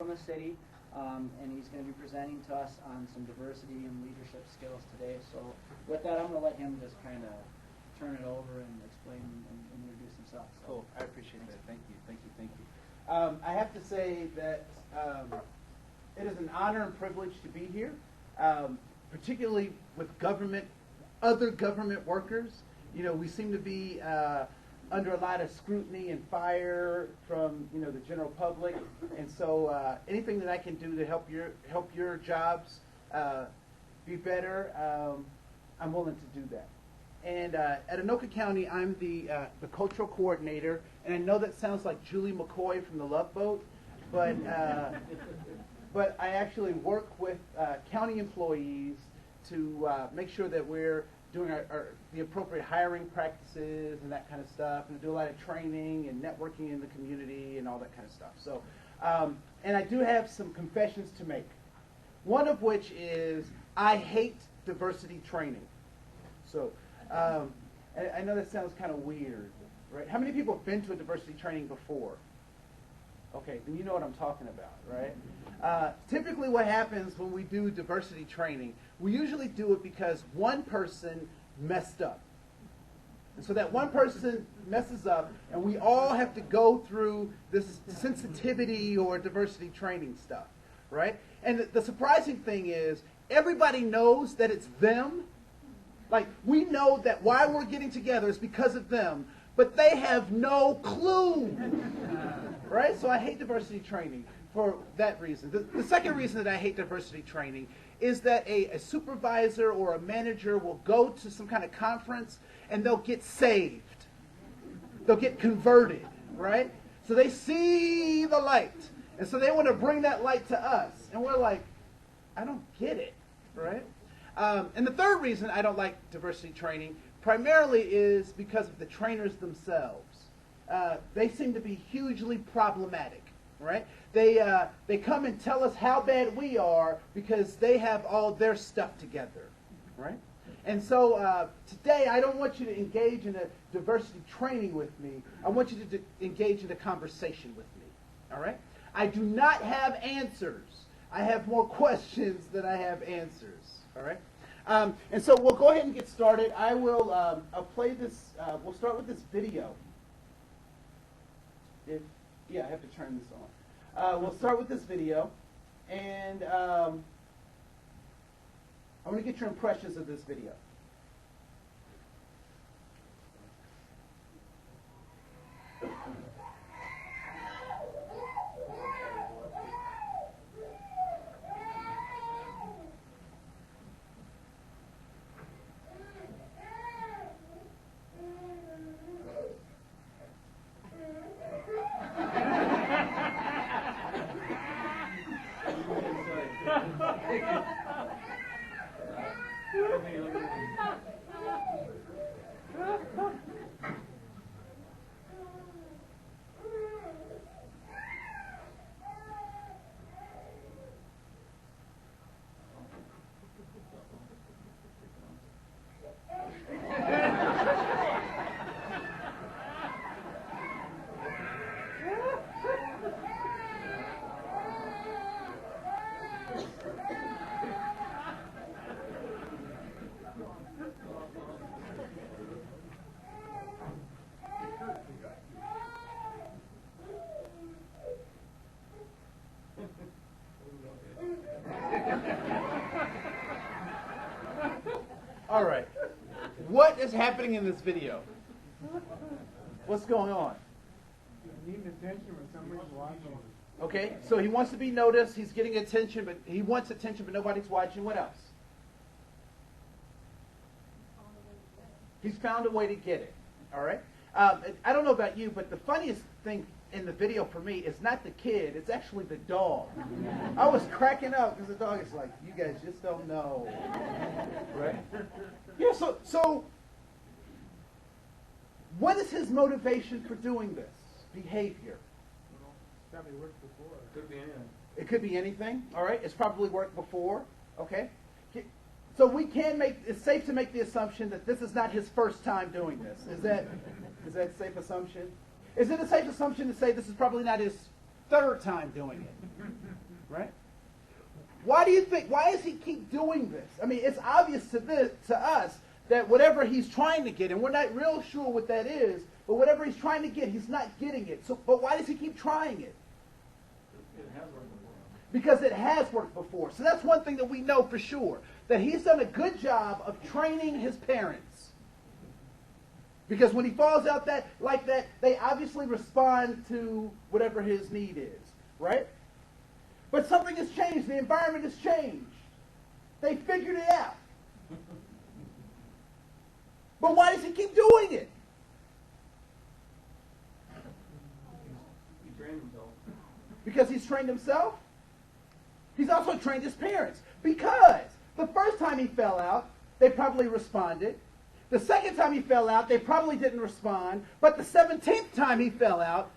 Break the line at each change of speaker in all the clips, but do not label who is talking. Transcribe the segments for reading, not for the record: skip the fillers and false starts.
from the city, and he's going to be presenting to us on some diversity and leadership skills today. So with that, I'm going to let him just kind of turn it over and explain and introduce himself. So.
Cool. I appreciate that. Thank you. Thank you. Thank you. I have to say that it is an honor and privilege to be here, particularly with other government workers. You know, we seem to be under a lot of scrutiny and fire from the general public, and so anything that I can do to help your jobs be better, I'm willing to do that. And at Anoka County, I'm the cultural coordinator, and I know that sounds like Julie McCoy from The Love Boat, but but I actually work with county employees to make sure that we're doing the appropriate hiring practices and that kind of stuff, and do a lot of training and networking in the community and all that kind of stuff. So, and I do have some confessions to make. One of which is I hate diversity training. So, I know that sounds kind of weird, right? How many people have been to a diversity training before? Okay, then you know what I'm talking about, right? Typically what happens when we do diversity training, we usually do it because one person messed up. And so that one person messes up, and we all have to go through this sensitivity or diversity training stuff, right? And the surprising thing is, everybody knows that it's them. Like, we know that why we're getting together is because of them, but they have no clue. Right? So I hate diversity training for that reason. The second reason that I hate diversity training is that a supervisor or a manager will go to some kind of conference and they'll get saved. They'll get converted, right? So they see the light. And so they want to bring that light to us. And we're like, I don't get it, right? And the third reason I don't like diversity training primarily is because of the trainers themselves. They seem to be hugely problematic, right? They come and tell us how bad we are because they have all their stuff together, right? And so today I don't want you to engage in a diversity training with me. I want you to engage in a conversation with me, all right? I do not have answers. I have more questions than I have answers, all right? And so we'll go ahead and get started. I will I'll play this. We'll start with this video. Yeah, I have to turn this on. We'll start with this video, and I want to get your impressions of this video. All right. What is happening in this video? What's going on?
You need attention when somebody's watching.
Okay, so he wants to be noticed. He's getting attention, but he wants attention, but nobody's watching. What else? He's found a way to get it. All right. I don't know about you, but the funniest thing in the video for me is not the kid. It's actually the dog. I was cracking up because the dog is like, you guys just don't know. Right? Yeah, so what is his motivation for doing this behavior?
Probably worked before. Could be anything.
It could be anything. All right. It's probably worked before. Okay. So it's safe to make the assumption that this is not his first time doing this. Is that a safe assumption? Is it a safe assumption to say this is probably not his third time doing it. Right? Why does he keep doing this? I mean, it's obvious to us that whatever he's trying to get, and we're not real sure what that is, but whatever he's trying to get, he's not getting it. So, but why does he keep trying it?
It has worked before.
Because it has worked before. So that's one thing that we know for sure, that he's done a good job of training his parents. Because when he falls out like that, they obviously respond to whatever his need is, right? But something has changed. The environment has changed. They figured it out. But why does he keep doing it?
He trained himself.
Because he's trained himself? He's also trained his parents. Because the first time he fell out, they probably responded. The second time he fell out, they probably didn't respond. But the 17th time he fell out,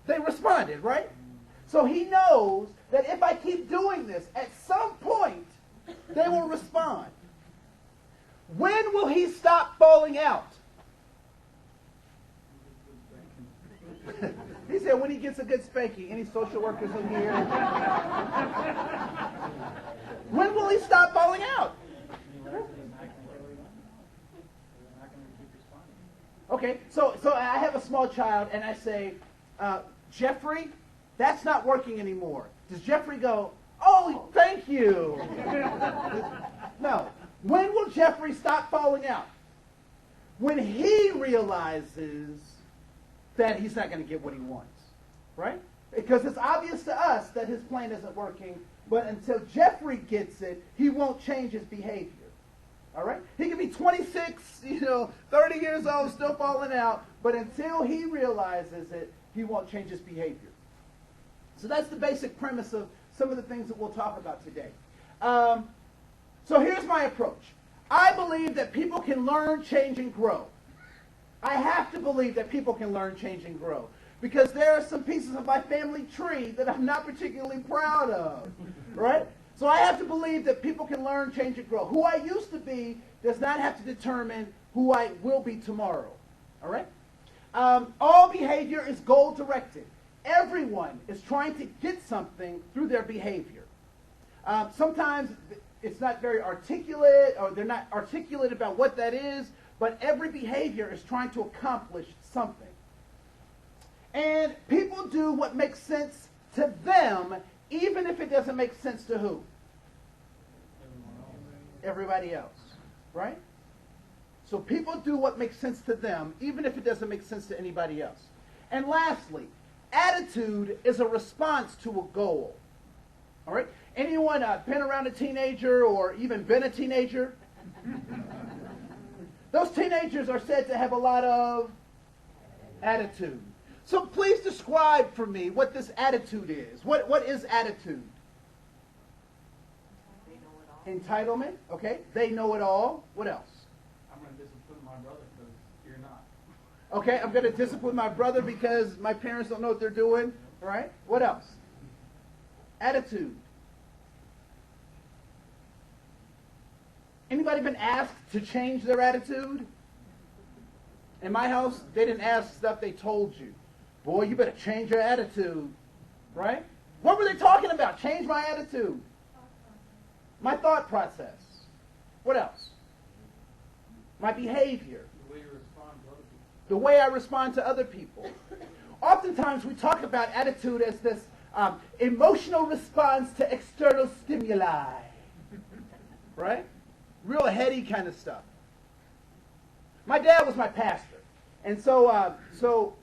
they responded, right? So he knows that if I keep doing this, at some point, they will respond. When will he stop falling out? He said when he gets a good spanking. Any social workers in here? When will he stop falling out? Okay, so I have a small child and I say, Jeffrey, that's not working anymore. Does Jeffrey go, oh, thank you? No. When will Jeffrey stop falling out? When he realizes that he's not going to get what he wants, right? Because it's obvious to us that his plan isn't working, but until Jeffrey gets it, he won't change his behavior. All right? He can be 26, 30 years old, still falling out, but until he realizes it, he won't change his behavior. So that's the basic premise of some of the things that we'll talk about today. So here's my approach. I believe that people can learn, change, and grow. I have to believe that people can learn, change, and grow. Because there are some pieces of my family tree that I'm not particularly proud of. Right? So I have to believe that people can learn, change, and grow. Who I used to be does not have to determine who I will be tomorrow. All right? All behavior is goal-directed. Everyone is trying to get something through their behavior. Sometimes it's not very articulate, or they're not articulate about what that is, but every behavior is trying to accomplish something. And people do what makes sense to them, even if it doesn't make sense to who? Everybody else, right? So people do what makes sense to them, even if it doesn't make sense to anybody else. And lastly, attitude is a response to a goal. All right? Anyone been around a teenager or even been a teenager? Those teenagers are said to have a lot of attitude. So please describe for me what this attitude is. What is attitude?
They know it all.
Entitlement, okay. They know it all. What else?
I'm going to discipline my brother because you're not.
Okay, I'm going to discipline my brother because my parents don't know what they're doing. All right? What else? Attitude. Anybody been asked to change their attitude? In my house, they didn't ask stuff, they told you. Boy, you better change your attitude. Right? What were they talking about? Change my attitude. My thought process. What else? My behavior.
The way you respond to other people.
The way I respond to other people. Oftentimes we talk about attitude as this emotional response to external stimuli. Right? Real heady kind of stuff. My dad was my pastor. And so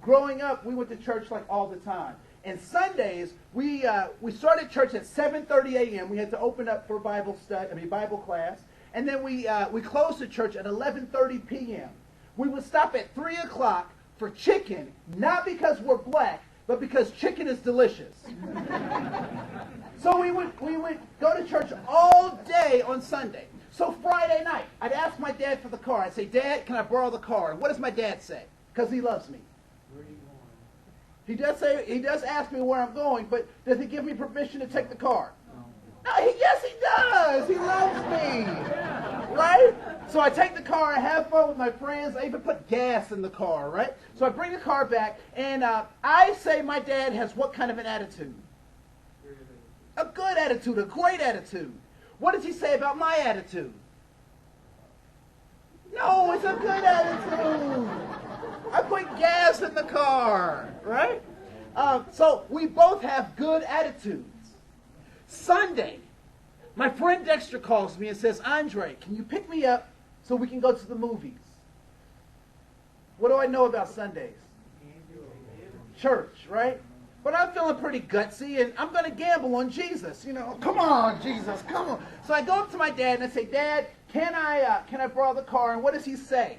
growing up, we went to church like all the time. And Sundays, we started church at 7:30 a.m. We had to open up for Bible class. And then we closed the church at 11:30 p.m. We would stop at 3 o'clock for chicken, not because we're black, but because chicken is delicious. So we would go to church all day on Sunday. So Friday night, I'd ask my dad for the car. I'd say, Dad, can I borrow the car? And what does my dad say? Because he loves me.
Where are you going?
He does ask me where I'm going, but does he give me permission to take the car?
No.
No, yes, he does. He loves me. Right? So I take the car, I have fun with my friends, I even put gas in the car, right? So I bring the car back, and I say my dad has what kind of an attitude? A good attitude, a great attitude. What does he say about my attitude? No, it's a good attitude. I put gas in the car, right? So we both have good attitudes. Sunday, my friend Dexter calls me and says, Andre, can you pick me up so we can go to the movies? What do I know about Sundays? Church, right? But I'm feeling pretty gutsy, and I'm going to gamble on Jesus. You know, come on, Jesus, come on. So I go up to my dad and I say, Dad, can I borrow the car? And what does he say?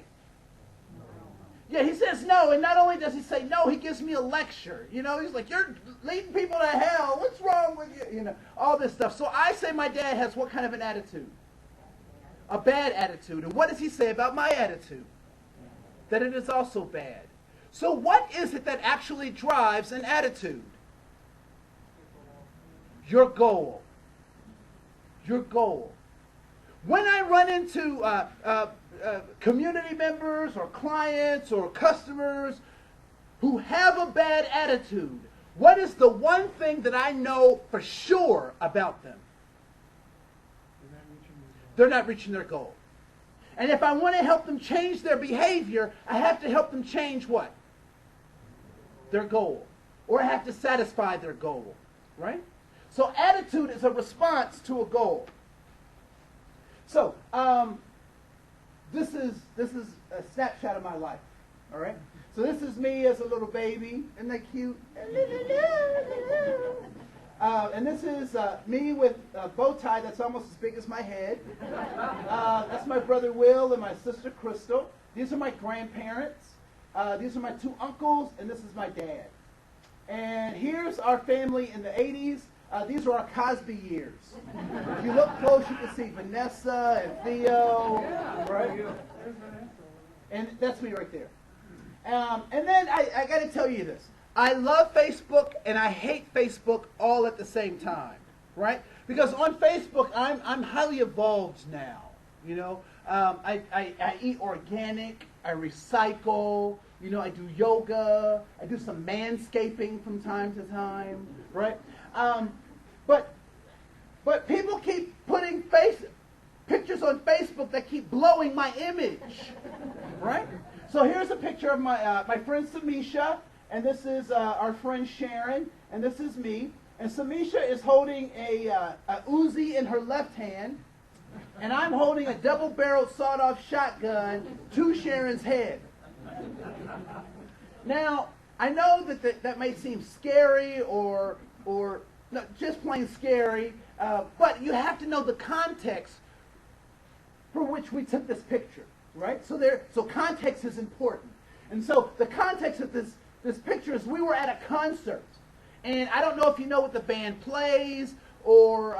Yeah, he says no, and not only does he say no, he gives me a lecture. You know, he's like, you're leading people to hell. What's wrong with you? You know, all this stuff. So I say my dad has what kind of an attitude? A bad attitude. And what does he say about my attitude? That it is also bad. So what is it that actually drives an attitude? Your goal. Your goal. When I run into community members or clients or customers who have a bad attitude, what is the one thing that I know for sure about them? They're not reaching their goal. And if I want to help them change their behavior, I have to help them change what? Their goal. Or I have to satisfy their goal, right? So attitude is a response to a goal. So, this is a snapshot of my life, all right? So this is me as a little baby. Isn't that cute? And this is me with a bow tie that's almost as big as my head. That's my brother Will and my sister Crystal. These are my grandparents. These are my two uncles, and this is my dad. And here's our family in the 80s. These are our Cosby years. If you look close, you can see Vanessa and Theo, right? And that's me right there. And then I got to tell you this. I love Facebook and I hate Facebook all at the same time, right? Because on Facebook, I'm highly evolved now. You know, I eat organic. I recycle. You know, I do yoga. I do some manscaping from time to time, right? But people keep putting pictures on Facebook that keep blowing my image, right? So here's a picture of my friend Samisha, and this is our friend Sharon, and this is me. And Samisha is holding a Uzi in her left hand, and I'm holding a double-barreled sawed-off shotgun to Sharon's head. Now, I know that may seem scary or no, just plain scary, but you have to know the context for which we took this picture, right? So context is important. And so the context of this picture is we were at a concert. And I don't know if you know what the band plays or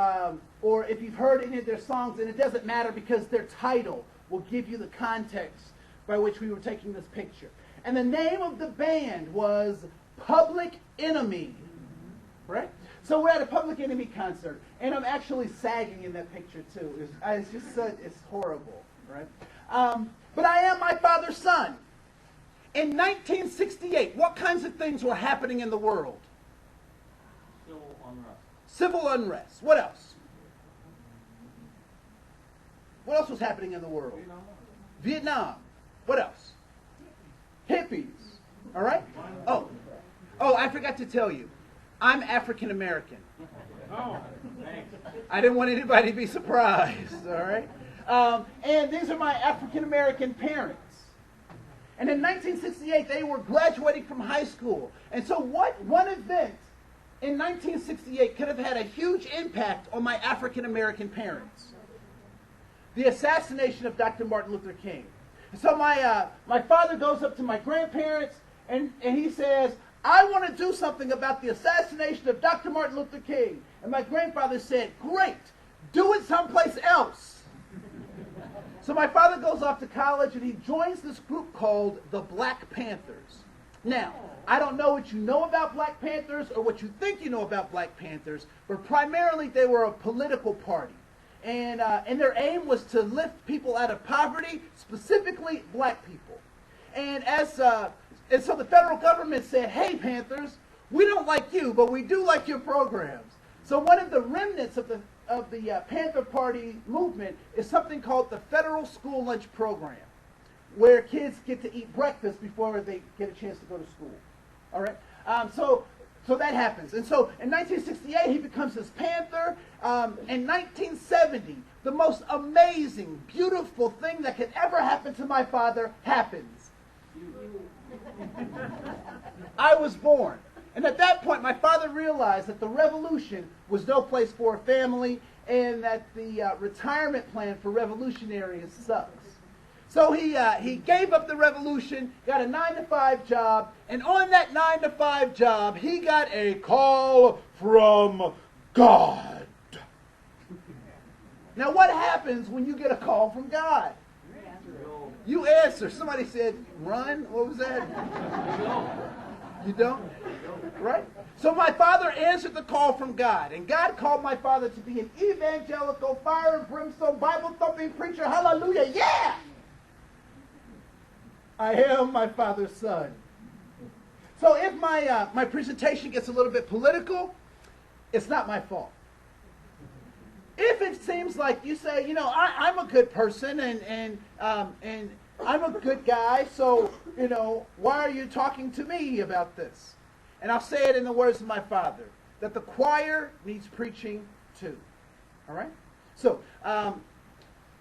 if you've heard any of their songs, and it doesn't matter because their title will give you the context by which we were taking this picture. And the name of the band was Public Enemy, right? So we're at a Public Enemy concert, and I'm actually sagging in that picture too. It's just it's horrible, right? But I am my father's son. In 1968, what kinds of things were happening in the world?
Civil unrest.
Civil unrest. What else? What else was happening in the world? Vietnam. What else? Hippies. All right? Oh, I forgot to tell you. I'm African American.
Oh, thanks.
I didn't want anybody to be surprised, all right? And these are my African American parents. And in 1968, they were graduating from high school. And so one event in 1968 could have had a huge impact on my African American parents? The assassination of Dr. Martin Luther King. And so my father goes up to my grandparents and he says, I want to do something about the assassination of Dr. Martin Luther King. And my grandfather said, great, do it someplace else. So my father goes off to college and he joins this group called the Black Panthers. Now, I don't know what you know about Black Panthers or what you think you know about Black Panthers, but primarily they were a political party. And their aim was to lift people out of poverty, specifically black people. And so the federal government said, "Hey, Panthers, we don't like you, but we do like your programs." So one of the remnants of the Panther Party movement is something called the Federal School Lunch Program, where kids get to eat breakfast before they get a chance to go to school. All right. So that happens. And so in 1968, he becomes this Panther. In 1970, the most amazing, beautiful thing that could ever happen to my father happens. I was born. And at that point, my father realized that the revolution was no place for a family and that the retirement plan for revolutionaries sucks. So he gave up the revolution, got a 9-to-5 job, and on that 9-to-5 job, he got a call from God. Now, what happens when you get a call from God? You answer. Somebody said, run? What was that? You don't? Right? So my father answered the call from God, and God called my father to be an evangelical, fire and brimstone, Bible-thumping preacher. Hallelujah, yeah! I am my father's son. So if my presentation gets a little bit political, it's not my fault. If it seems like you say, I'm a good person and I'm a good guy, so, why are you talking to me about this? And I'll say it in the words of my father, that the choir needs preaching too. All right? So, on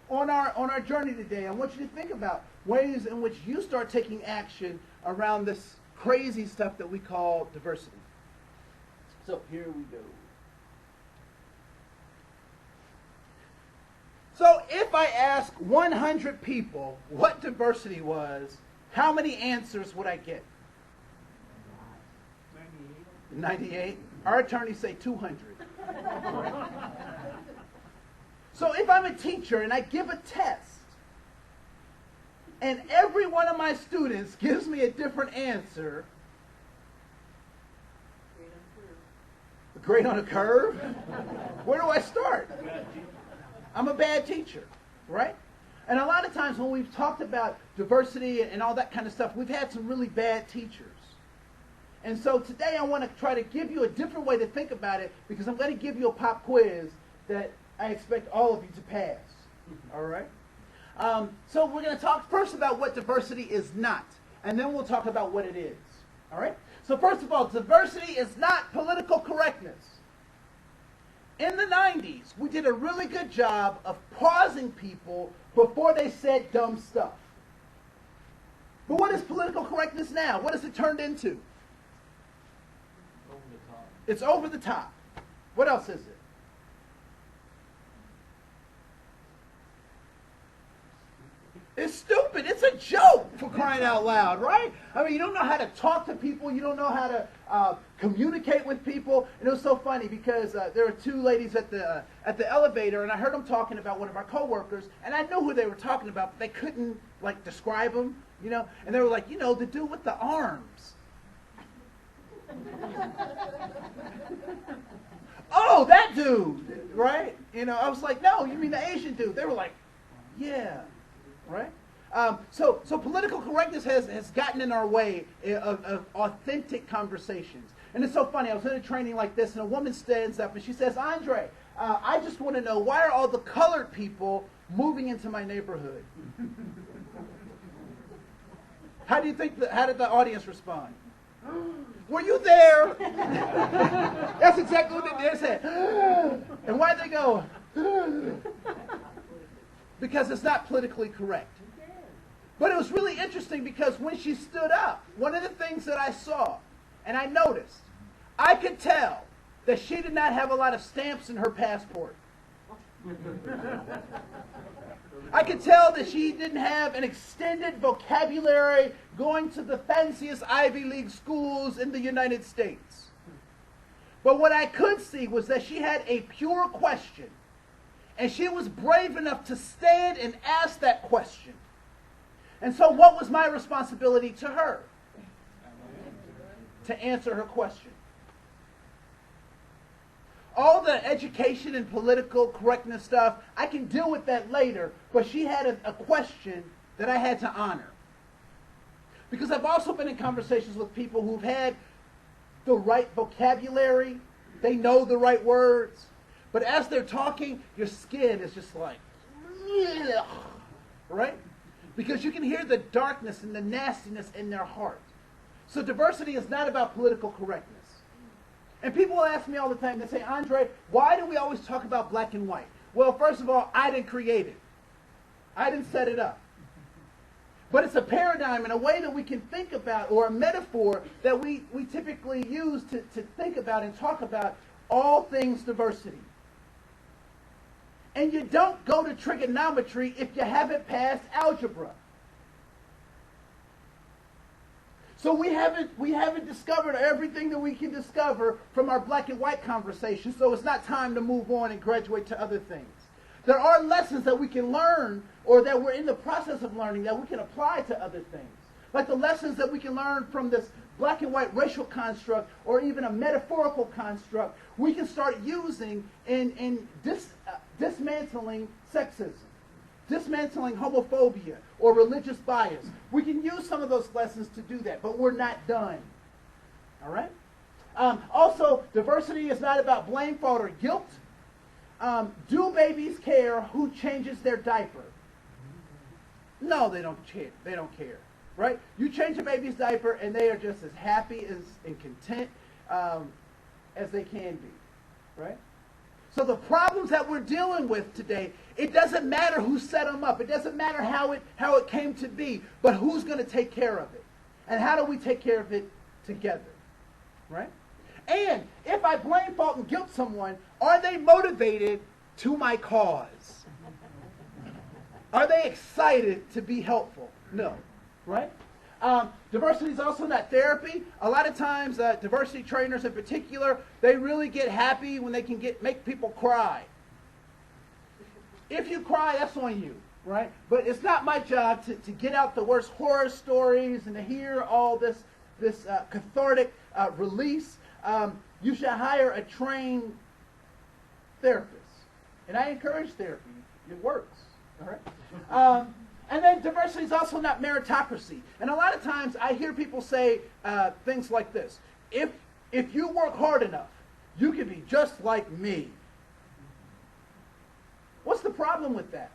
our journey today, I want you to think about ways in which you start taking action around this crazy stuff that we call diversity. So, here we go. So, if I ask 100 people what diversity was, how many answers would I get? 98? Our attorneys say 200. So if I'm a teacher and I give a test, and every one of my students gives me a different answer, grade on a curve? Where do I start? I'm a bad teacher, right? And a lot of times when we've talked about diversity and all that kind of stuff, we've had some really bad teachers. And so today I want to try to give you a different way to think about it, because I'm going to give you a pop quiz that I expect all of you to pass. All right? So we're going to talk first about what diversity is not, and then we'll talk about what it is. All right? So first of all, diversity is not political correctness. In the 90s, we did a really good job of pausing people before they said dumb stuff. But what is political correctness now? What has it turned into?
Over the top.
It's over the top. What else is it? It's stupid. It's a joke, for crying out loud, right? I mean, you don't know how to talk to people. You don't know how to communicate with people. And it was so funny because there were two ladies at the elevator, and I heard them talking about one of our coworkers, and I knew who they were talking about, but they couldn't describe him, And they were like, the dude with the arms. Oh, that dude, right? I was like, no, you mean the Asian dude? They were like, yeah. Right? So political correctness has gotten in our way of authentic conversations. And it's so funny. I was in a training like this, and a woman stands up, and she says, Andre, I just want to know, why are all the colored people moving into my neighborhood? How did the audience respond? Were you there? That's exactly what they said. And why'd they go? Because it's not politically correct. But it was really interesting because when she stood up, one of the things that I saw, and I noticed, I could tell that she did not have a lot of stamps in her passport. I could tell that she didn't have an extended vocabulary going to the fanciest Ivy League schools in the United States. But what I could see was that she had a pure question. And she was brave enough to stand and ask that question. And so what was my responsibility to her? To answer her question. all the education and political correctness stuff, I can deal with that later, but she had a question that I had to honor. Because I've also been in conversations with people who've had the right vocabulary, they know the right words, but as they're talking, your skin is just like, right? Because you can hear the darkness and the nastiness in their heart. So diversity is not about political correctness. And people ask me all the time, they say, Andre, why do we always talk about black and white? Well, first of all, I didn't create it. I didn't set it up. But it's a paradigm and a way that we can think about, or a metaphor that we typically use to think about and talk about all things diversity. And you don't go to trigonometry if you haven't passed algebra. So we haven't discovered everything that we can discover from our black and white conversation, so it's not time to move on and graduate to other things. There are lessons that we can learn, or that we're in the process of learning, that we can apply to other things. Like the lessons that we can learn from this black and white racial construct, or even a metaphorical construct, we can start using in dismantling sexism, dismantling homophobia, or religious bias. We can use some of those lessons to do that, but we're not done. All right? Also, diversity is not about blame, fault, or guilt. Do babies care who changes their diaper? No, they don't care. They don't care, right? You change a baby's diaper, and they are just as happy and content as they can be, right? So the problems that we're dealing with today, it doesn't matter who set them up. It doesn't matter how it came to be, but who's going to take care of it, and how do we take care of it together, right? And if I blame, fault, and guilt someone, are they motivated to my cause? Are they excited to be helpful? No, right? Diversity is also not therapy. A lot of times, diversity trainers in particular, they really get happy when they can make people cry. If you cry, that's on you, right? But it's not my job to get out the worst horror stories and to hear all this cathartic release. You should hire a trained therapist. And I encourage therapy. It works. All right? And then diversity is also not meritocracy. And a lot of times I hear people say things like this. If you work hard enough, you can be just like me. What's the problem with that?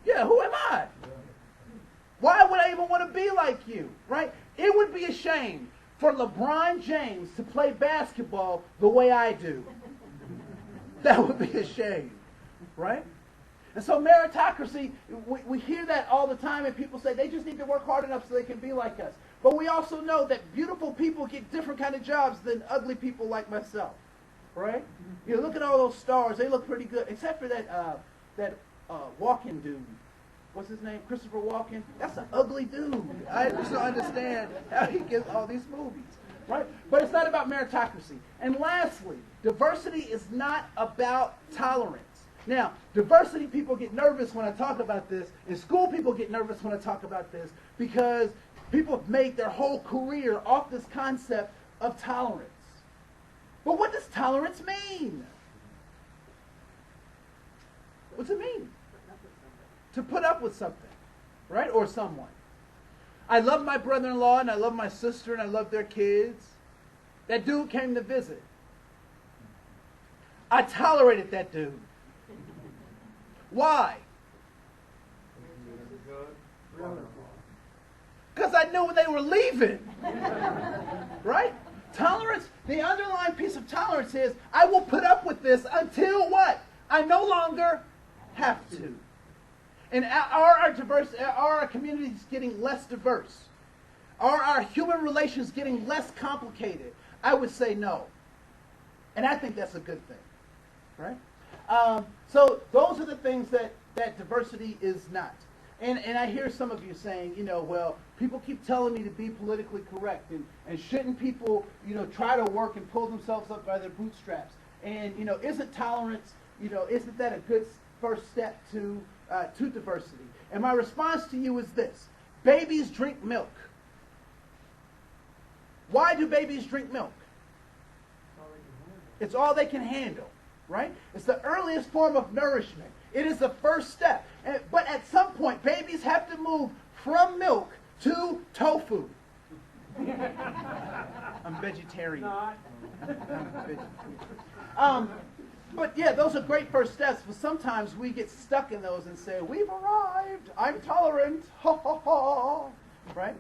Yeah, who am I? Why would I even want to be like you, right? It would be a shame for LeBron James to play basketball the way I do. That would be a shame, right? And so meritocracy, we hear that all the time, and people say they just need to work hard enough so they can be like us. But we also know that beautiful people get different kind of jobs than ugly people like myself, right? You look at all those stars; they look pretty good, except for that Walken dude. What's his name? Christopher Walken. That's an ugly dude. I just don't understand how he gets all these movies, right? But it's not about meritocracy. And lastly, diversity is not about tolerance. Now, diversity people get nervous when I talk about this, and school people get nervous when I talk about this, because people have made their whole career off this concept of tolerance. But what does tolerance mean? What's it mean? To put up with something, right? Or someone. I love my brother-in-law, and I love my sister, and I love their kids. That dude came to visit. I tolerated that dude. Why? Because I knew when they were leaving. Right? Tolerance, the underlying piece of tolerance is, I will put up with this until what? I no longer have to. And are our communities getting less diverse? Are our human relations getting less complicated? I would say no. And I think that's a good thing. Right? So those are the things that diversity is not. And I hear some of you saying, well, people keep telling me to be politically correct, and shouldn't people, try to work and pull themselves up by their bootstraps? And, isn't tolerance, isn't that a good first step to diversity? And my response to you is this. Babies drink milk. Why do babies drink milk? It's all they can handle, right? It's the earliest form of nourishment. It is the first step. But at some point, babies have to move from milk to tofu. I'm vegetarian.
Not.
But yeah, those are great first steps, but sometimes we get stuck in those and say, we've arrived, I'm tolerant, ha ha ha, right?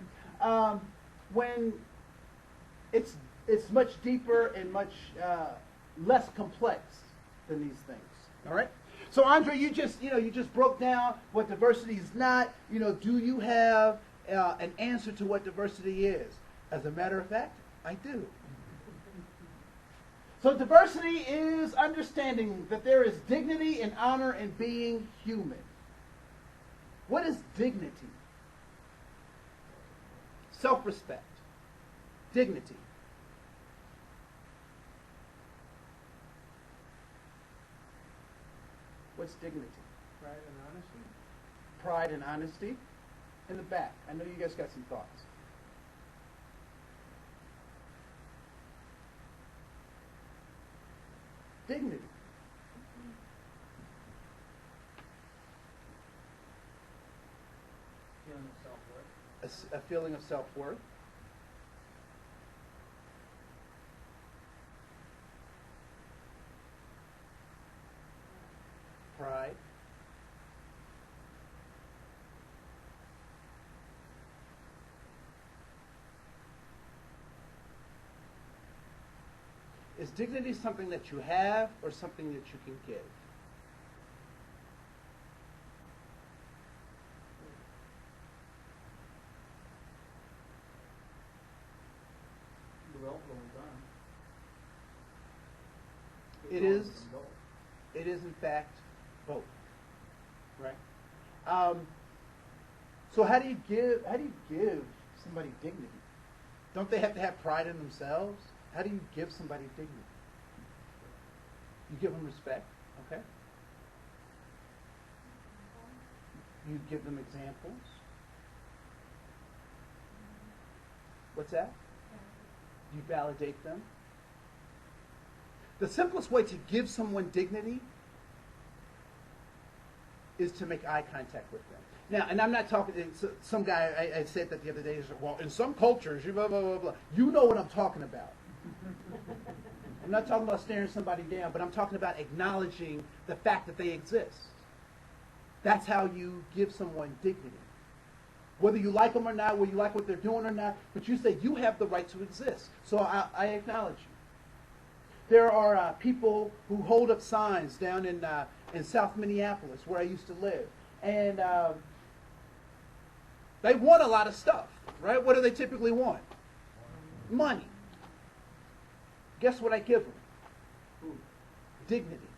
When it's much deeper and much less complex than these things, all right? So Andre, you just broke down what diversity is not. Do you have an answer to what diversity is? As a matter of fact, I do. So diversity is understanding that there is dignity and honor in being human. What is dignity? Self-respect. Dignity. What's dignity?
Pride and honesty.
Pride and honesty. In the back. I know you guys got some thoughts. Dignity.
Feeling of self-worth.
A feeling of self-worth. Pride. Is dignity something that you have or something that you can give?
Well done.
It is in fact both. Right? So how do you give somebody dignity? Don't they have to have pride in themselves? How do you give somebody dignity? You give them respect, okay? You give them examples. What's that? You validate them. The simplest way to give someone dignity is to make eye contact with them. Now, and I'm not talking, some guy, I said that the other day, he said, well, in some cultures, blah, blah, blah, blah. You know what I'm talking about. I'm not talking about staring somebody down, but I'm talking about acknowledging the fact that they exist. That's how you give someone dignity. Whether you like them or not, whether you like what they're doing or not, but you say you have the right to exist. So I acknowledge you. There are people who hold up signs down in South Minneapolis, where I used to live, and they want a lot of stuff, right? What do they typically want? Money. Guess what I give them? Dignity.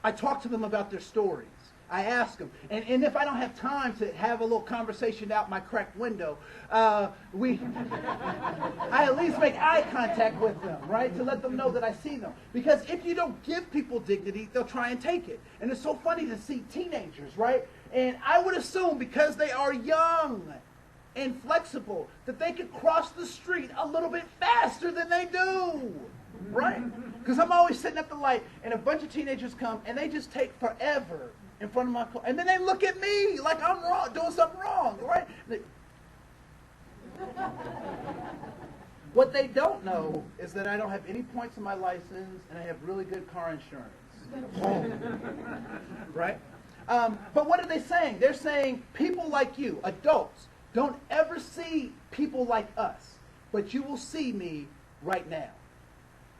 I talk to them about their stories. I ask them. And if I don't have time to have a little conversation out my cracked window, I at least make eye contact with them, right? To let them know that I see them. Because if you don't give people dignity, they'll try and take it. And it's so funny to see teenagers, right? And I would assume because they are young and flexible that they could cross the street a little bit faster than they do, right? Because I'm always sitting at the light and a bunch of teenagers come and they just take forever in front of my car. And then they look at me like I'm wrong, doing something wrong, right? What they don't know is that I don't have any points on my license and I have really good car insurance. Right? But what are they saying? They're saying people like you, adults, don't ever see people like us, but you will see me right now.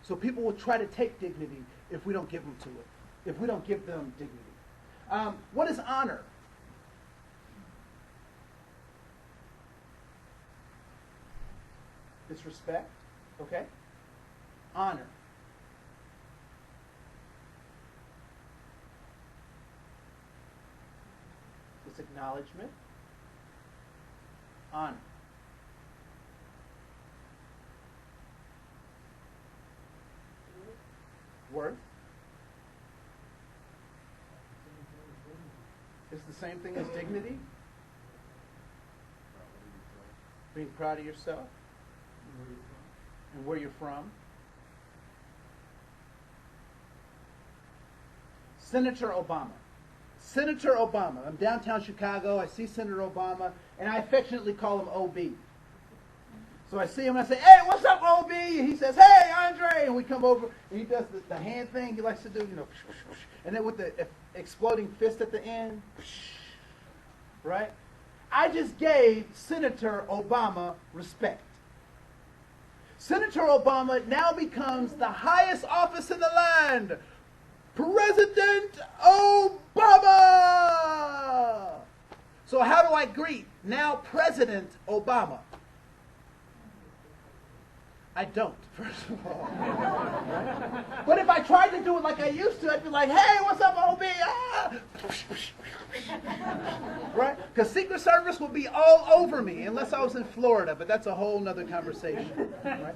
So people will try to take dignity if we don't give them to it, if we don't give them dignity. What is honor? It's respect, okay? Honor. It's acknowledgement. Honor. Worth. It's the same thing as dignity. Being proud of yourself and where you're from. Senator Obama. Senator Obama. I'm downtown Chicago. I see Senator Obama, and I affectionately call him OB. So I see him and I say, "Hey, what's up, OB?" And he says, "Hey, Andre." And we come over, and he does the hand thing he likes to do, and then with the exploding fist at the end, right? I just gave Senator Obama respect. Senator Obama now becomes the highest office in the land. President Obama! So how do I greet now President Obama? I don't, first of all. But if I tried to do it like I used to, I'd be like, "Hey, what's up, OB?" Ah! Right? Because Secret Service would be all over me, unless I was in Florida, but that's a whole nother conversation. Right?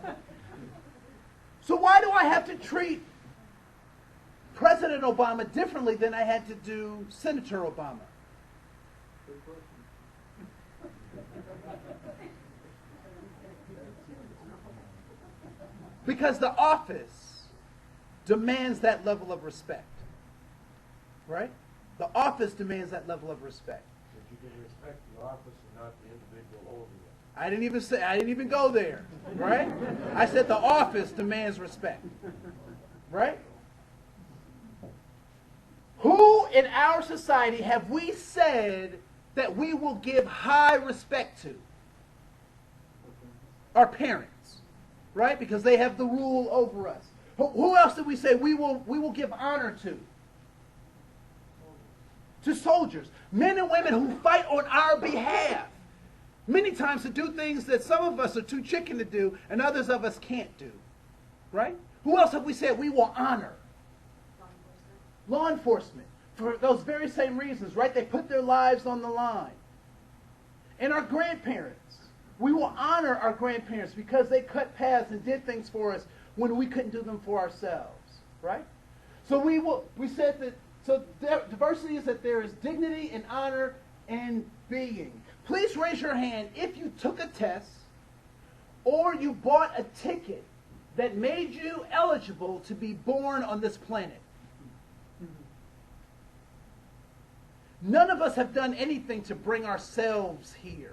So why do I have to treat President Obama differently than I had to do Senator Obama?
Good question.
Because the office demands that level of respect. Right? The office demands that level of respect.
But you can respect the office and not the individual over you.
I didn't even go there. Right? I said the office demands respect. Right? Who in our society have we said that we will give high respect to? Our parents. Right? Because they have the rule over us. Who else did we say we will give honor to? To soldiers. Men and women who fight on our behalf. Many times to do things that some of us are too chicken to do and others of us can't do. Right? Who else have we said we will honor? Law enforcement. For those very same reasons, right? They put their lives on the line. And our grandparents. We will honor our grandparents because they cut paths and did things for us when we couldn't do them for ourselves, right? So we said that, so diversity is that there is dignity and honor and being. Please raise your hand if you took a test or you bought a ticket that made you eligible to be born on this planet. None of us have done anything to bring ourselves here.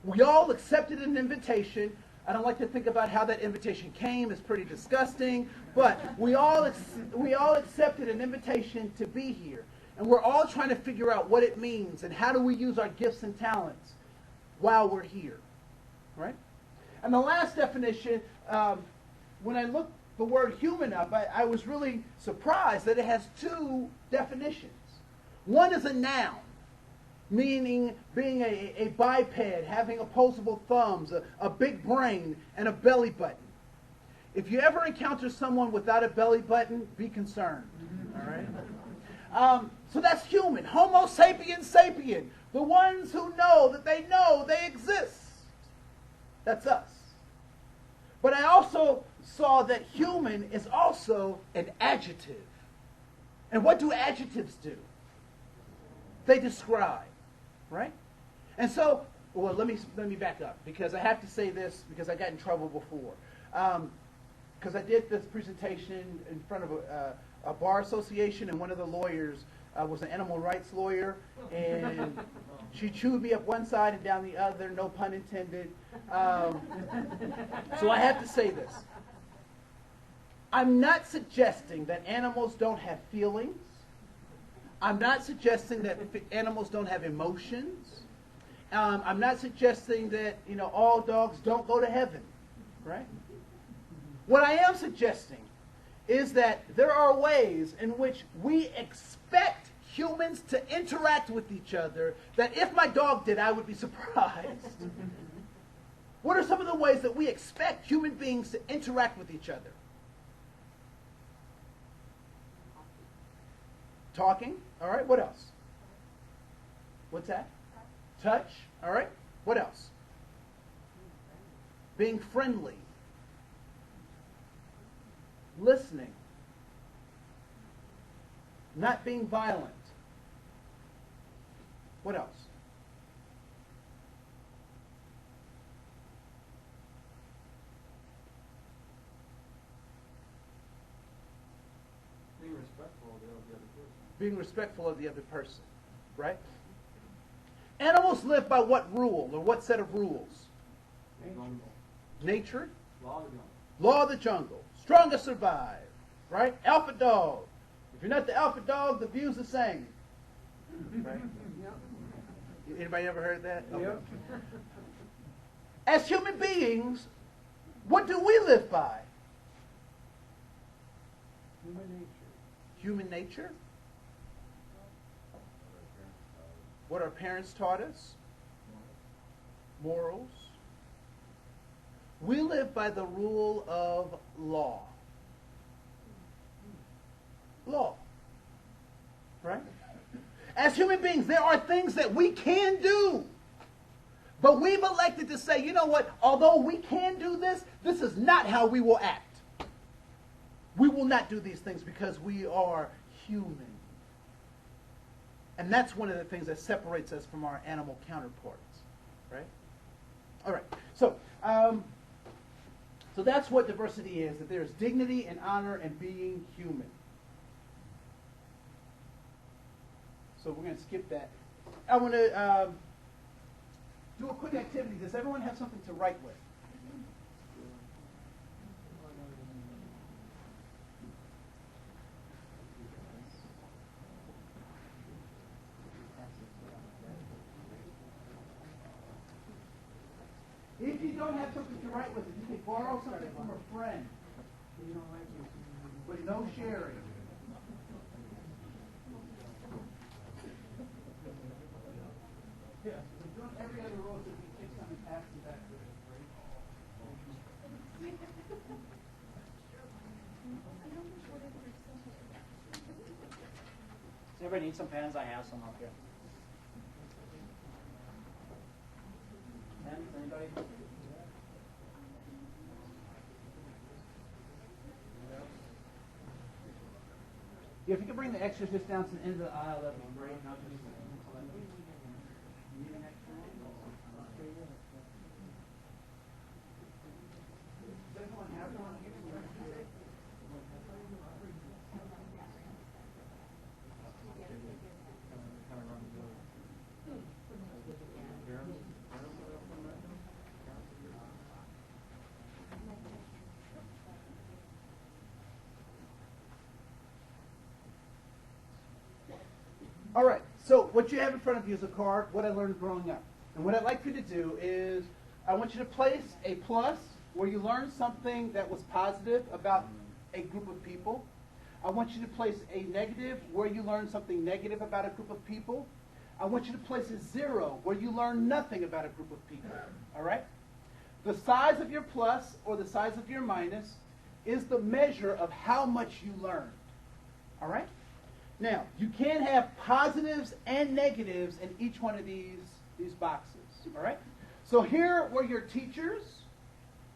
We all accepted an invitation. I don't like to think about how that invitation came. It's pretty disgusting. But we all accepted an invitation to be here. And we're all trying to figure out what it means and how do we use our gifts and talents while we're here. Right? And the last definition, when I looked the word human up, I was really surprised that it has two definitions. One is a noun, meaning being a biped, having opposable thumbs, a big brain, and a belly button. If you ever encounter someone without a belly button, be concerned. All right? So that's human. Homo sapiens sapien. The ones who know that they exist. That's us. But I also saw that human is also an adjective. And what do adjectives do? They describe. Right? And so, well, let me back up, because I have to say this because I got in trouble before. Because I did this presentation in front of a bar association, and one of the lawyers was an animal rights lawyer, and she chewed me up one side and down the other, no pun intended. So I have to say this. I'm not suggesting that animals don't have feelings. I'm not suggesting that animals don't have emotions. I'm not suggesting that all dogs don't go to heaven, right? What I am suggesting is that there are ways in which we expect humans to interact with each other that if my dog did, I would be surprised. What are some of the ways that we expect human beings to interact with each other? Talking. All right. What else? What's that? Touch. All right. What else? Being friendly. Listening. Not being violent. What else?
Being respectful of the other person.
being respectful of the other person, right? Animals live by what rule or what set of rules? Nature. Law of the jungle. Strongest survive, right? Alpha dog. If you're not the alpha dog, the view's the same. Right? Anybody ever heard that? Okay.
Yep.
As human beings, what do we live by?
Human nature.
Human nature? What our parents taught us? Morals. We live by the rule of law. Law. Right? As human beings, there are things that we can do. But we've elected to say, you know what, although we can do this, this is not how we will act. We will not do these things because we are human. And that's one of the things that separates us from our animal counterparts. Right? All right. So that's what diversity is, that there's dignity and honor in being human. So we're going to skip that. I want to do a quick activity. Does everyone have something to write with? If you don't have something to write with, you can borrow something from a friend. With no sharing. Yeah, we're doing every other rule so we kick something past and back to it.
Does everybody need some pens? I have some up here. Pens, anybody?
Yeah, if you could bring the extras just down to the end of the aisle, that'd be great. Does everyone have one? All right, so what you have in front of you is a card, what I learned growing up. And what I'd like you to do is, I want you to place a plus where you learned something that was positive about a group of people. I want you to place a negative where you learned something negative about a group of people. I want you to place a 0 where you learned nothing about a group of people. All right? The size of your plus or the size of your minus is the measure of how much you learned. All right? Now, you can have positives and negatives in each one of these boxes. All right? So here were your teachers,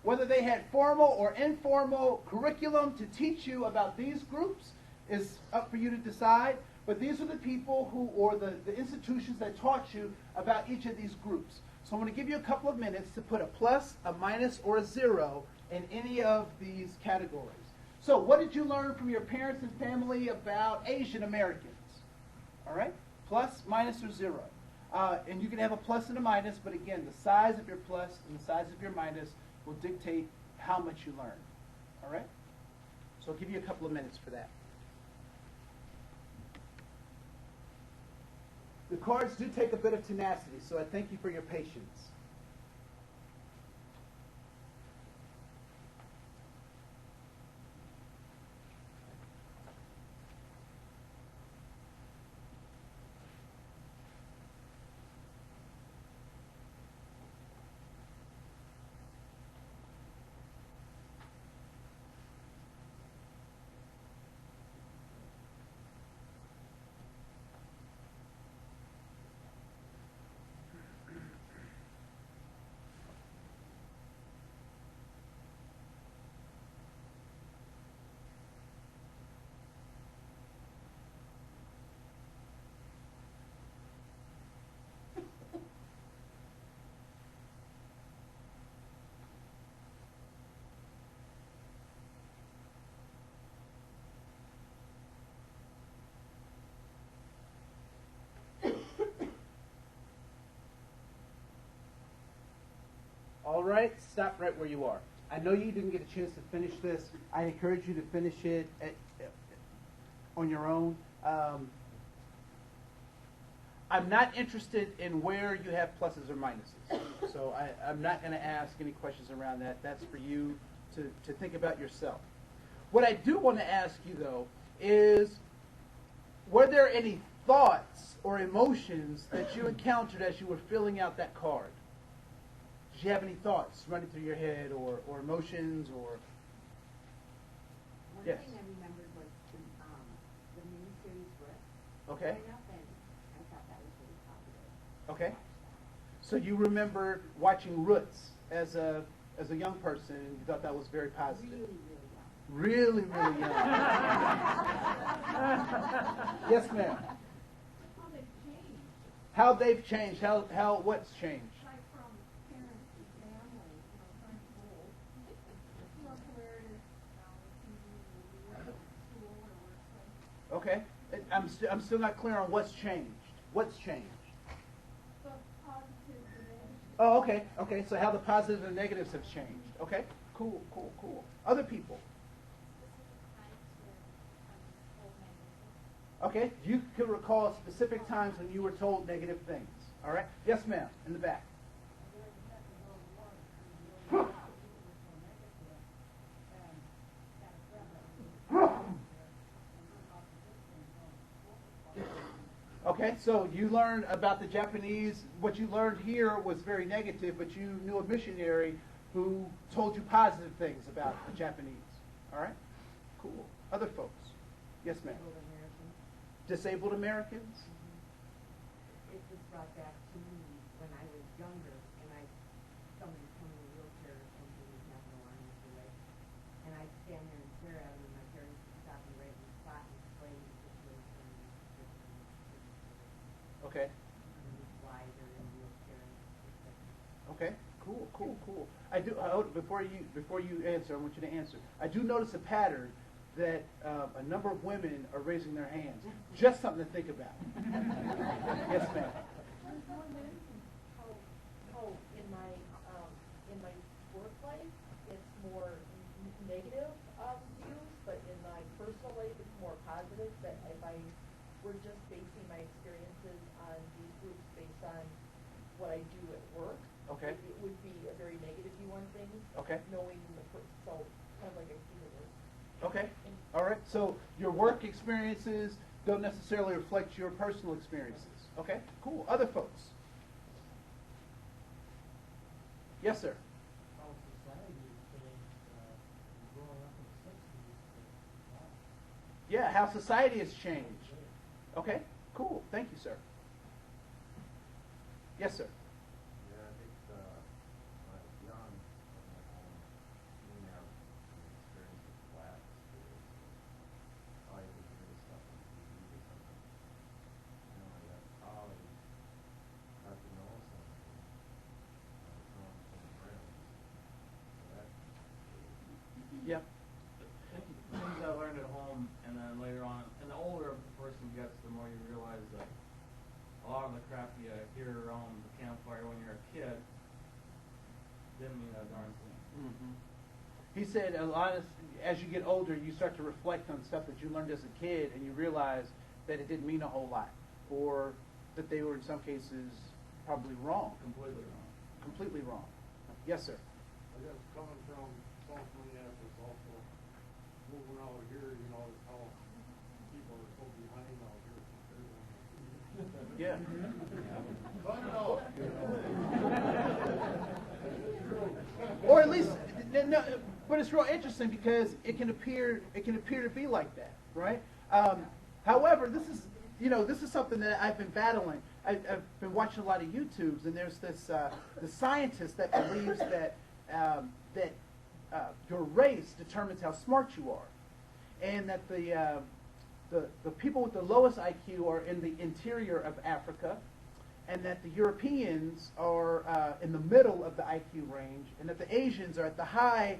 whether they had formal or informal curriculum to teach you about these groups is up for you to decide. But these are the people who, or the institutions that taught you about each of these groups. So I'm going to give you a couple of minutes to put a plus, a minus, or a 0 in any of these categories. So what did you learn from your parents and family about Asian Americans? All right? Plus, minus, or 0. And you can have a plus and a minus, but again, the size of your plus and the size of your minus will dictate how much you learn. All right? So I'll give you a couple of minutes for that. The cards do take a bit of tenacity, so I thank you for your patience. All right, stop right where you are. I know you didn't get a chance to finish this. I encourage you to finish it on your own. I'm not interested in where you have pluses or minuses. So I'm not going to ask any questions around that. That's for you to think about yourself. What I do want to ask you, though, is were there any thoughts or emotions that you encountered as you were filling out that card? Did you have any thoughts running through your head or emotions or?
One
Yes.
thing I remembered was the miniseries Rick.
Okay.
Growing up, and I thought that was really positive.
Okay. So you remember watching Roots as a young person, and you thought that was very positive.
Really, really young.
Really, really young. Yes, ma'am.
How they've changed,
How they've changed? How what's changed?
like from parents to family, from school. Look where it is now, TV, or school or workplace.
Okay. I'm still not clear on what's changed. What's changed?
The positive and negative.
Oh, okay. Okay. So how the positives and negatives have changed. Okay. Cool. Other people. Okay, you can recall specific times when you were told negative things. All right? Yes, ma'am, in the back. Okay, so you learned about the Japanese. What you learned here was very negative, but you knew a missionary who told you positive things about the Japanese. All right? Cool. Other folks. Yes, ma'am. Disabled Americans?
It was brought back to me when I was younger, and somebody come in a wheelchair or something and have no arm with the leg. And I'd stand there and stare at him, and my parents would stop me right in the spot and explain the situation
Okay.
and why they're in a wheelchair and stuff.
Okay. Cool. Before you answer, I want you to answer. I do notice a pattern that a number of women are raising their hands. Just something to think about. Yes, ma'am.
Oh, in my work life, it's more negative views, but in my personal life, it's more positive. That if I were just basing my experiences on these groups based on what I do at work,
Okay.
it would be a very negative view on things.
Okay.
Knowing so kind of like I see the work.
Okay. All right. So your work experiences don't necessarily reflect your personal experiences. Okay. Cool. Other folks. Yes, sir.
How society has changed, growing up in the 60s. Wow.
Yeah. How society has changed. Okay. Cool. Thank you, sir. Yes, sir.
Yeah, I think when I was young, seeing our experience with blacks is I would hear stuff on TV or something. You know, I got college, got to know something, from some friends. So that
Yeah.
Things I learned at home, and then later on, and the older a person gets, the more you realize that a lot of the crap you hear around the campfire when you're a kid didn't mean a darn thing.
Mm-hmm. He said a lot of, as you get older, you start to reflect on stuff that you learned as a kid, and you realize that it didn't mean a whole lot, or that they were in some cases probably wrong,
Completely wrong.
completely wrong. Yes, sir.
I guess coming from South Minneapolis also, moving out here, you know, how people are so behind out here compared to.
Yeah.
Cut it out.
Or at least, no, but it's real interesting because it can appear to be like that, right? However, this is something that I've been battling. I've been watching a lot of YouTubes, and there's this the scientist that believes that your race determines how smart you are, and that the people with the lowest IQ are in the interior of Africa, and that the Europeans are in the middle of the IQ range, and that the Asians are at the high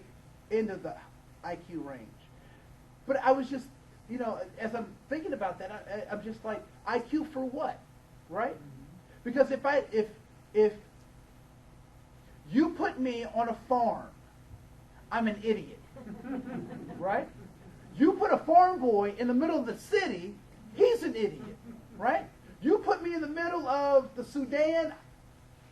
end of the IQ range. But I was just, as I'm thinking about that, I'm just like, IQ for what, right? Because if You put me on a farm, I'm an idiot. Right? You put a farm boy in the middle of the city, he's an idiot. Right? You put me in the middle of the Sudan,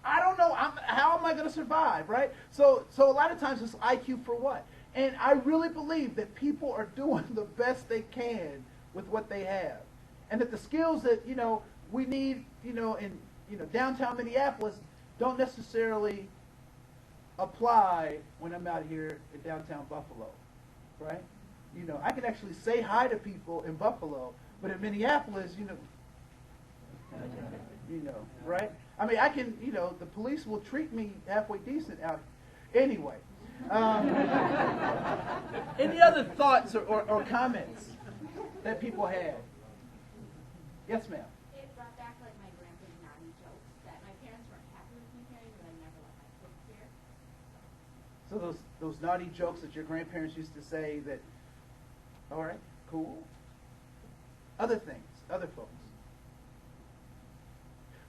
I don't know, how am I going to survive, right? So a lot of times it's IQ for what? And I really believe that people are doing the best they can with what they have. And that the skills that, we need, in, downtown Minneapolis don't necessarily apply when I'm out here in downtown Buffalo, right? I can actually say hi to people in Buffalo, but in Minneapolis, right? I mean, I can, the police will treat me halfway decent out. Anyway, any other thoughts or comments that people had? Yes, ma'am.
It brought back like my grandpa's naughty jokes that my parents weren't happy with me hearing, but I never let my kids hear.
So those naughty jokes that your grandparents used to say that, all right, cool. Other things, other folks.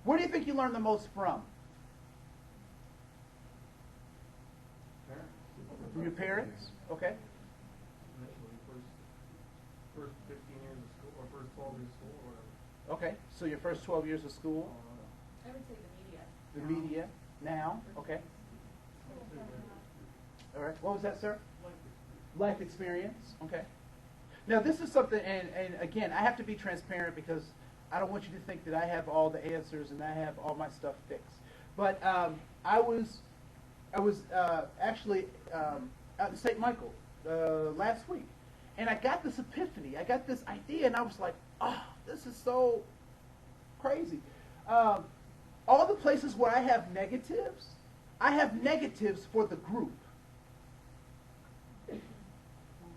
Where do you think you learned the most from? From your parents? Okay.
Initially, first 15 years of school, or first 12 years of school, or whatever.
Okay, so your first 12 years of school,
I would say the media.
the media, now, okay. All right, what was that, sir? Life experience, okay. Now this is something, and again, I have to be transparent because I don't want you to think that I have all the answers and I have all my stuff fixed. But I was actually out in St. Michael last week, and I got this epiphany. I got this idea, and I was like, oh, this is so crazy. All the places where I have negatives for the group.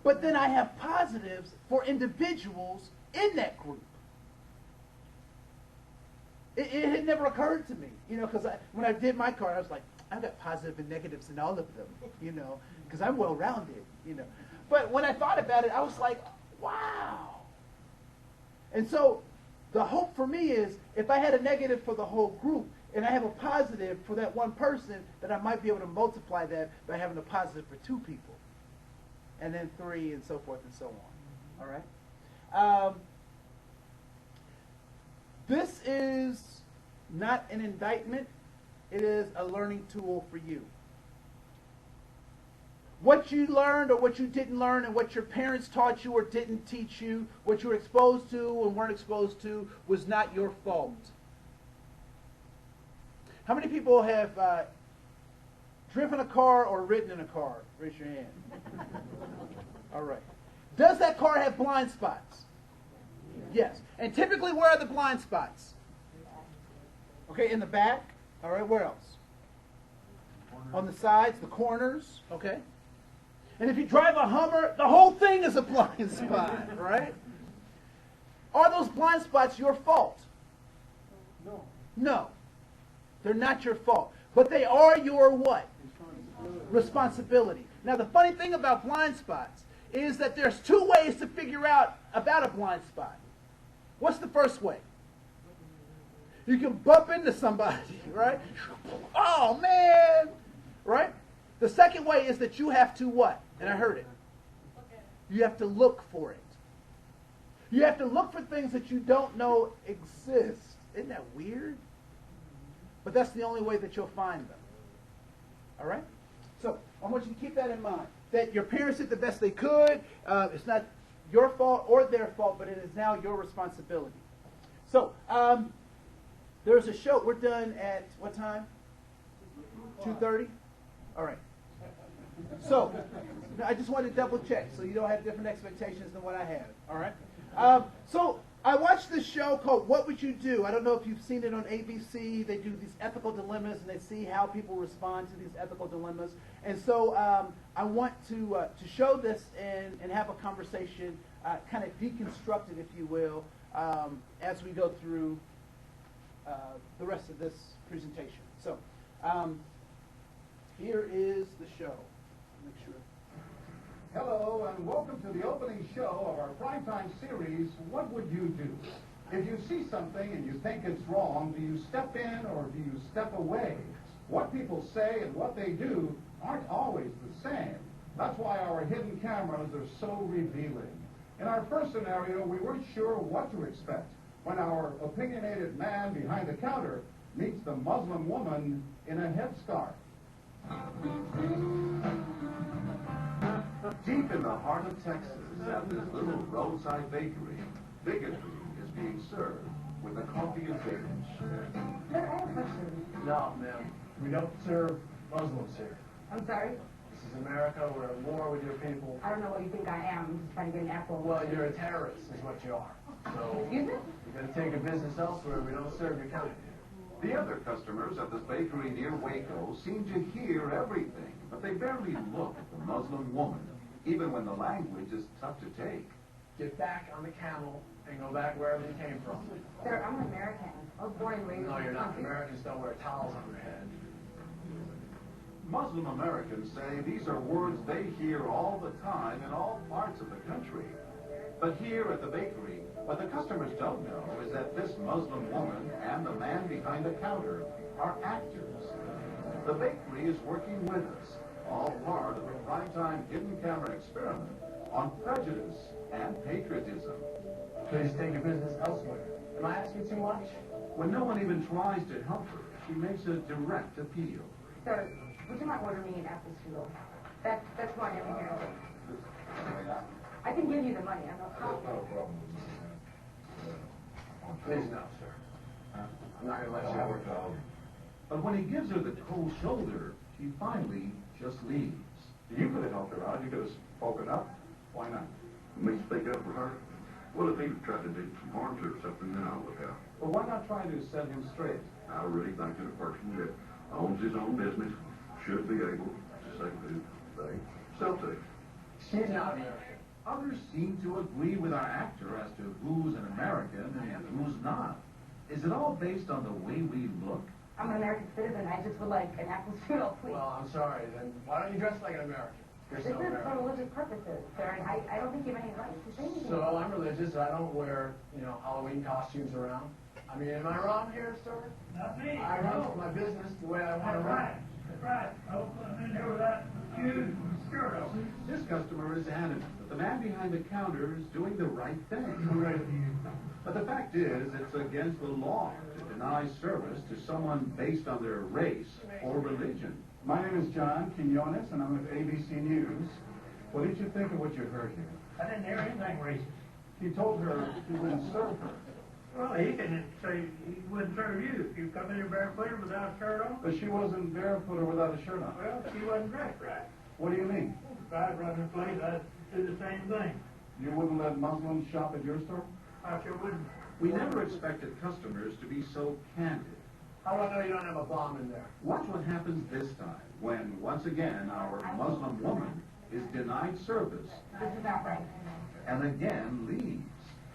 But then I have positives for individuals in that group. It had never occurred to me, because when I did my card, I was like, I've got positive and negatives in all of them, because I'm well-rounded, But when I thought about it, I was like, wow. And so the hope for me is if I had a negative for the whole group and I have a positive for that one person, that I might be able to multiply that by having a positive for two people. And then 3, and so forth and so on. All right? This is not an indictment. It is a learning tool for you. What you learned or what you didn't learn, and what your parents taught you or didn't teach you, what you were exposed to and weren't exposed to, was not your fault. How many people have driven a car or ridden in a car? Raise your hand. All right. Does that car have blind spots? Yes. And typically, where are the blind spots? Okay, in the back. All right, where else? On the sides, the corners. Okay. And if you drive a Hummer, the whole thing is a blind spot, right? Are those blind spots your fault?
No.
No. They're not your fault. But they are your what? Responsibility. Now, the funny thing about blind spots is that there's 2 ways to figure out about a blind spot. What's the first way? You can bump into somebody, right? Oh, man! Right? The second way is that you have to what? And I heard it. You have to look for it. You have to look for things that you don't know exist. Isn't that weird? But that's the only way that you'll find them. All right? So I want you to keep that in mind. That your parents did the best they could. It's not your fault or their fault, but it is now your responsibility. So there's a show. We're done at what time? 2:30? All right. So I just wanted to double check so you don't have different expectations than what I have. All right? So I watched this show called What Would You Do? I don't know if you've seen it on ABC. They do these ethical dilemmas, and they see how people respond to these ethical dilemmas. And so I want to show this and have a conversation, kind of deconstruct it, if you will, as we go through the rest of this presentation. So here is the show. Make sure.
Hello, and welcome to the opening show of our primetime series, What Would You Do? If you see something and you think it's wrong, do you step in or do you step away? What people say and what they do aren't always the same. That's why our hidden cameras are so revealing. In our first scenario, we weren't sure what to expect when our opinionated man behind the counter meets the Muslim woman in a headscarf.
Deep in the heart of Texas, at this little roadside bakery, bigotry is being served with a coffee advantage.
I have a question.
No, ma'am. We don't serve Muslims here.
I'm sorry?
This is America. We're at war with your people.
I don't know what you think I am. I'm just trying to get an apple.
Well, you're a terrorist, is what you are. So,
Excuse me?
you gotta take your business elsewhere. We don't serve your kind.
The other customers at this bakery near Waco seem to hear everything, but they barely look at the Muslim woman, even when the language is tough to take.
Get back on the camel and go back wherever you came from.
Sir, I'm an American. I was born and raised
No,
in
you're
this
not.
country.
Americans don't wear towels on their head.
Muslim Americans say these are words they hear all the time in all parts of the country. But here at the bakery, what the customers don't know is that this Muslim woman and the man behind the counter are actors. The bakery is working with us, all part of a primetime hidden camera experiment on prejudice and patriotism.
Please take your business elsewhere. Am I asking too much?
When no one even tries to help her, she makes a direct appeal.
Sir, would you mind ordering me an apple strudel? That's why I'm here. I can give you the money. I'm not problem.
Please no, sir. I'm not gonna let you have it.
But when he gives her the cold shoulder, she finally just leaves.
You could have helped her out. You could have spoken up. Why not?
Me speak up for her? Well, if he tried to do some harm to her or something, then I'll look out.
Well, why not try to set him straight?
I really think that a person that owns his own business should be able to say who they sell to.
She's not American.
Others seem to agree with our actor as to who's an American and who's not. Is it all based on the way we look?
I'm an American citizen. I just would like an apple strudel, please.
Well, I'm sorry. Then why don't you dress like an American? You're
This
so
is for
American.
religious purposes, sir, and I don't think you have any right to say anything.
So I'm religious. I don't wear, Halloween costumes around. I mean, am I wrong here, sir?
Not me.
I run my business the way I want to run.
That's right. I'm in there with that shoes and skirt on.
This customer is adamant that the man behind the counter is doing the right thing.
Right of you.
But the fact is, it's against the law to deny service to someone based on their race or religion.
My name is John Quinones, and I'm with ABC News. What did you think of what you heard here?
I didn't hear anything racist.
He told her he wouldn't serve her.
Well, he can say he wouldn't serve you if you come in here barefooted without a shirt on.
But she wasn't barefoot or without a shirt on.
Well, she wasn't dressed right.
What do you mean?
If I'd run the place, I'd do the same thing.
You wouldn't let Muslims shop at your store?
I sure wouldn't.
We never expected customers to be so candid.
How do I know you don't have a bomb in there?
Watch what happens this time, when, once again, our Muslim woman is denied service
This is not right.
and again leaves.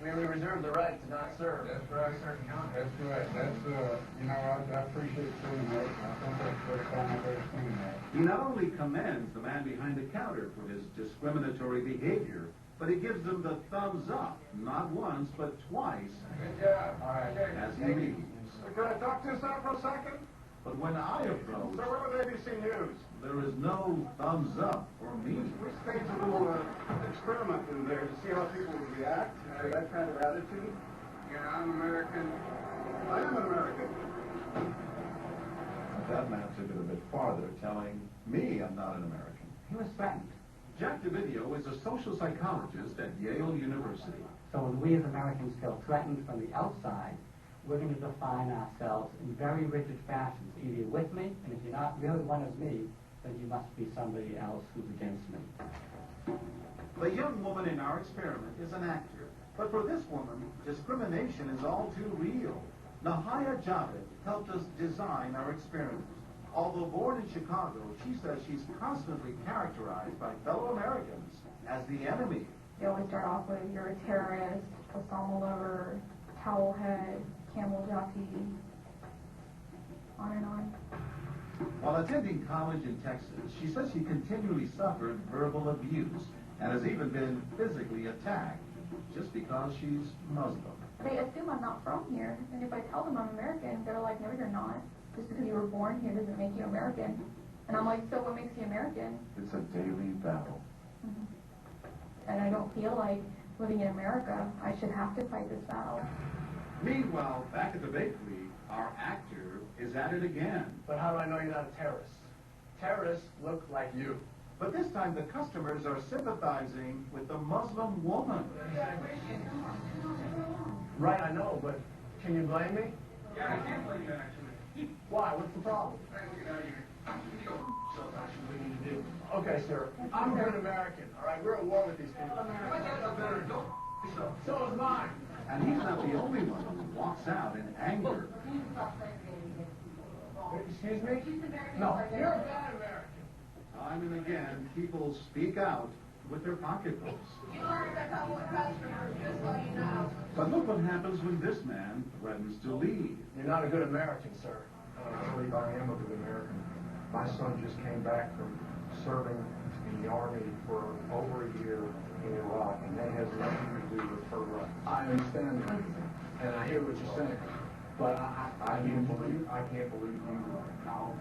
I mean, we reserve the right to not serve.
That's right.
Certain countries.
That's right. I appreciate seeing that. I think that's the first time I've ever seen that.
He not only commends the man behind the counter for his discriminatory behavior, but he gives him the thumbs up, not once, but twice,
Good job.
All right.
as he leaves.
Can I talk to you sir for a second?
But when I approach,
Sir, we're with ABC News.
there is no thumbs up for me.
We staged a little experiment in there to see how people would react to that kind of attitude. Yeah, I'm American. I am an American.
That man took it a bit farther, telling me I'm not an American.
He was threatened.
Jack DeVideo is a social psychologist at Yale University.
So when we as Americans feel threatened from the outside, we're going to define ourselves in very rigid fashions. Either you're with me, and if you're not really one of me, then you must be somebody else who's against me.
The young woman in our experiment is an actor. But for this woman, discrimination is all too real. Nahaya Javed helped us design our experiment. Although born in Chicago, she says she's constantly characterized by fellow Americans as the enemy.
They always start off with, you're a terrorist, Osama lover, towel head, camel jockey, on and on.
While attending college in Texas, she says she continually suffered verbal abuse and has even been physically attacked just because she's Muslim.
They assume I'm not from here, and if I tell them I'm American, they're like, no, you're not. just because you were born here doesn't make you American. And I'm like, so what makes you American?
It's a daily battle.
And I don't feel like living in America, I should have to fight this battle.
Meanwhile, back at the bakery, our actor is at it again.
But how do I know you're not a terrorist? Terrorists look like you.
But this time the customers are sympathizing with the Muslim woman.
Right, I know, but can you blame me? Yeah, I can't blame you, actually. Why? What's the problem? Okay, sir. I'm a good American, all right? We're at war with these people. So is mine.
And he's not the only one who walks out in anger.
Excuse me? No, you're a bad American.
Time and again, people speak out with their pocketbooks. But look what happens when this man threatens to leave.
You're not a good American, sir.
I believe I am a good American. My son just came back from serving in the Army for over a year in Iraq, and that has nothing to do with her rights.
I understand that, and I hear what you're saying, but
I can't believe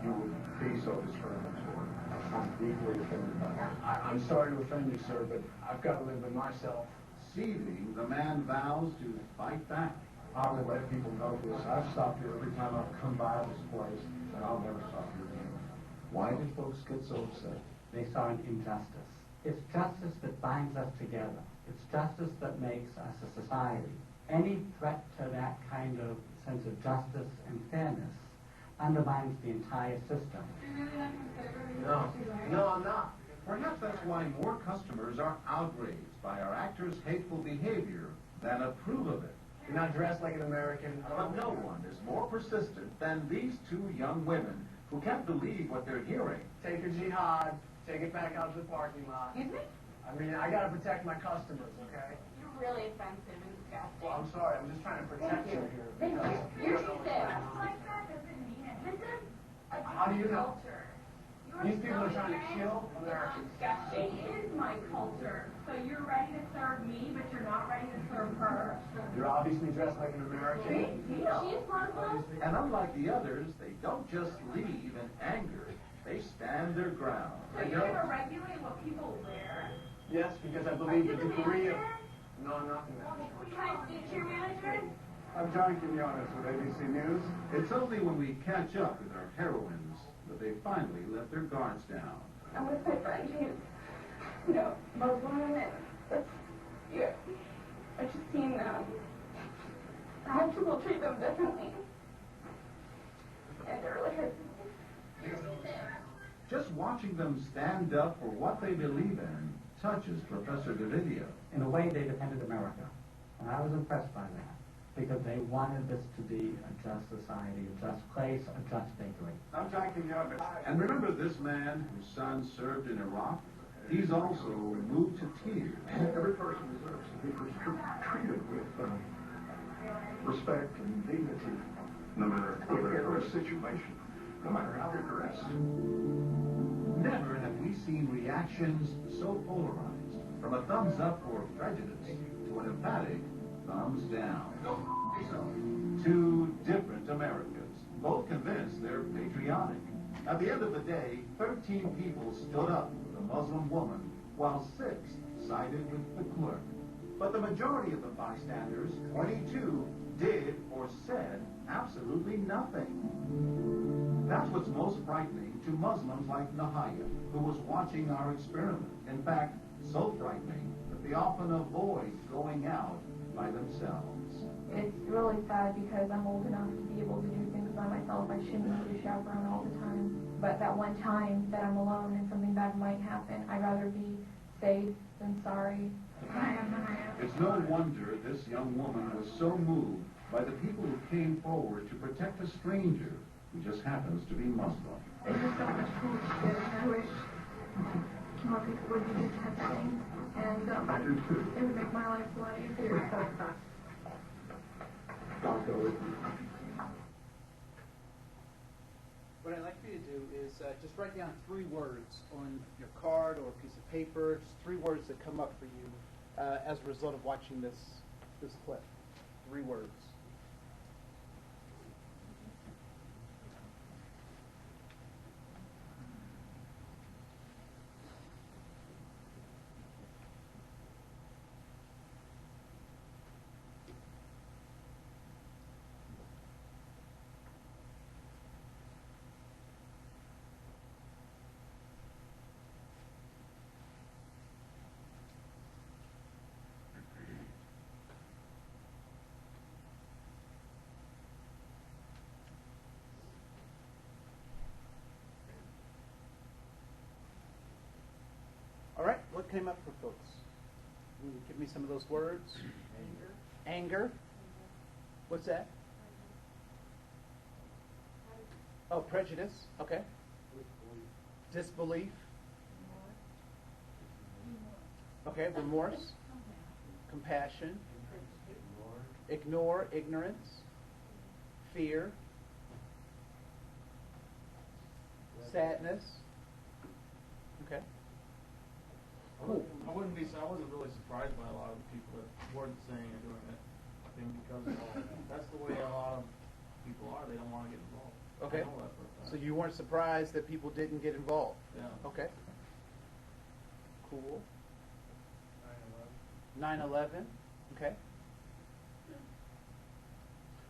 you would be so discriminatory. I'm deeply offended by that.
I'm sorry to offend you, sir, but I've got to live with myself.
Seething, the man vows to fight back.
I will let people know this. I've stopped here every time I've come by this place, and I'll never stop here again.
Why did folks get so upset?
They saw an injustice. It's justice that binds us together. It's justice that makes us a society. Any threat to that kind of sense of justice and fairness undermines the entire system.
No, I'm not.
Perhaps that's why more customers are outraged by our actors' hateful behavior than approve of it.
You're not dressed like an American.
But no one is more persistent than these two young women who can't believe what they're hearing.
Take your jihad, take it back out to the parking lot.
Excuse me?
I mean, I gotta protect my customers, okay?
You're really offensive and disgusting.
Well, I'm sorry, I'm just trying to protect you here.
Thank you.
because
You're
you don't know what's
sick.
going on.
Like that doesn't mean it. This is a
How do you know?
culture.
These people are trying to kill Americans.
It is my culture. So you're ready to serve me, but you're not ready to serve her.
You're obviously dressed like an American.
Big deal. She's Muslim.
And unlike the others, they don't just leave in anger. They stand their ground.
So you're going to regulate what people wear?
Yes, because I believe the degree of... No, I'm not the manager.
Can I speak to your manager?
I'm John Quinones with ABC News.
It's only when we catch up with our heroines that they finally let their guards down.
I'm with my friend who's, Muslim, and I've just seen how people treat them differently. And it really hurts.
Just watching them stand up for what they believe in touches Professor Divesity.
In a way, they defended America. And I was impressed by that, because they wanted this to be a just society, a just place, a just bakery.
I'm John Quinones.
And remember this man whose son served in Iraq? He's also moved to tears.
Every person deserves to be treated with respect and dignity, no matter their situation, no matter how they're dressed.
Never have we seen reactions so polarized, from a thumbs up for prejudice to an emphatic thumbs down. Two different Americas, both convinced they're patriotic. At the end of the day, 13 people stood up with the Muslim woman, while 6 sided with the clerk. But the majority of the bystanders, 22, did or said absolutely nothing. That's what's most frightening to Muslims like Nahaya, who was watching our experiment. In fact, so frightening that they often avoid going out by themselves.
It's really sad because I'm old enough to be able to do things by myself. I shouldn't need a chaperone all the time. But that one time that I'm alone and something bad might happen, I'd rather be safe than sorry.
It's no wonder this young woman was so moved by the people who came forward to protect a stranger who just happens to be Muslim.
There's just so much food to do, and I wish more people would do this kind of thing. And
I do too.
it would make my life a lot easier.
I'll go with you.
What I'd like for you to do is just write down 3 words on your card or a piece of paper, just 3 words that come up for you as a result of watching this clip. 3 words. came up for folks? Can you give me some of those words? Anger. What's that? Oh, prejudice. Okay. Disbelief. Okay, remorse. Compassion. Ignore, ignorance. Fear. Sadness. Okay. Cool.
I wasn't really surprised by a lot of the people that weren't saying and doing it. I think because that's the way a lot of people are. They don't want to get involved.
Okay.
I know that for a fact.
So you weren't surprised that people didn't get involved?
Yeah.
Okay. Cool.
9/11.
9/11. Okay.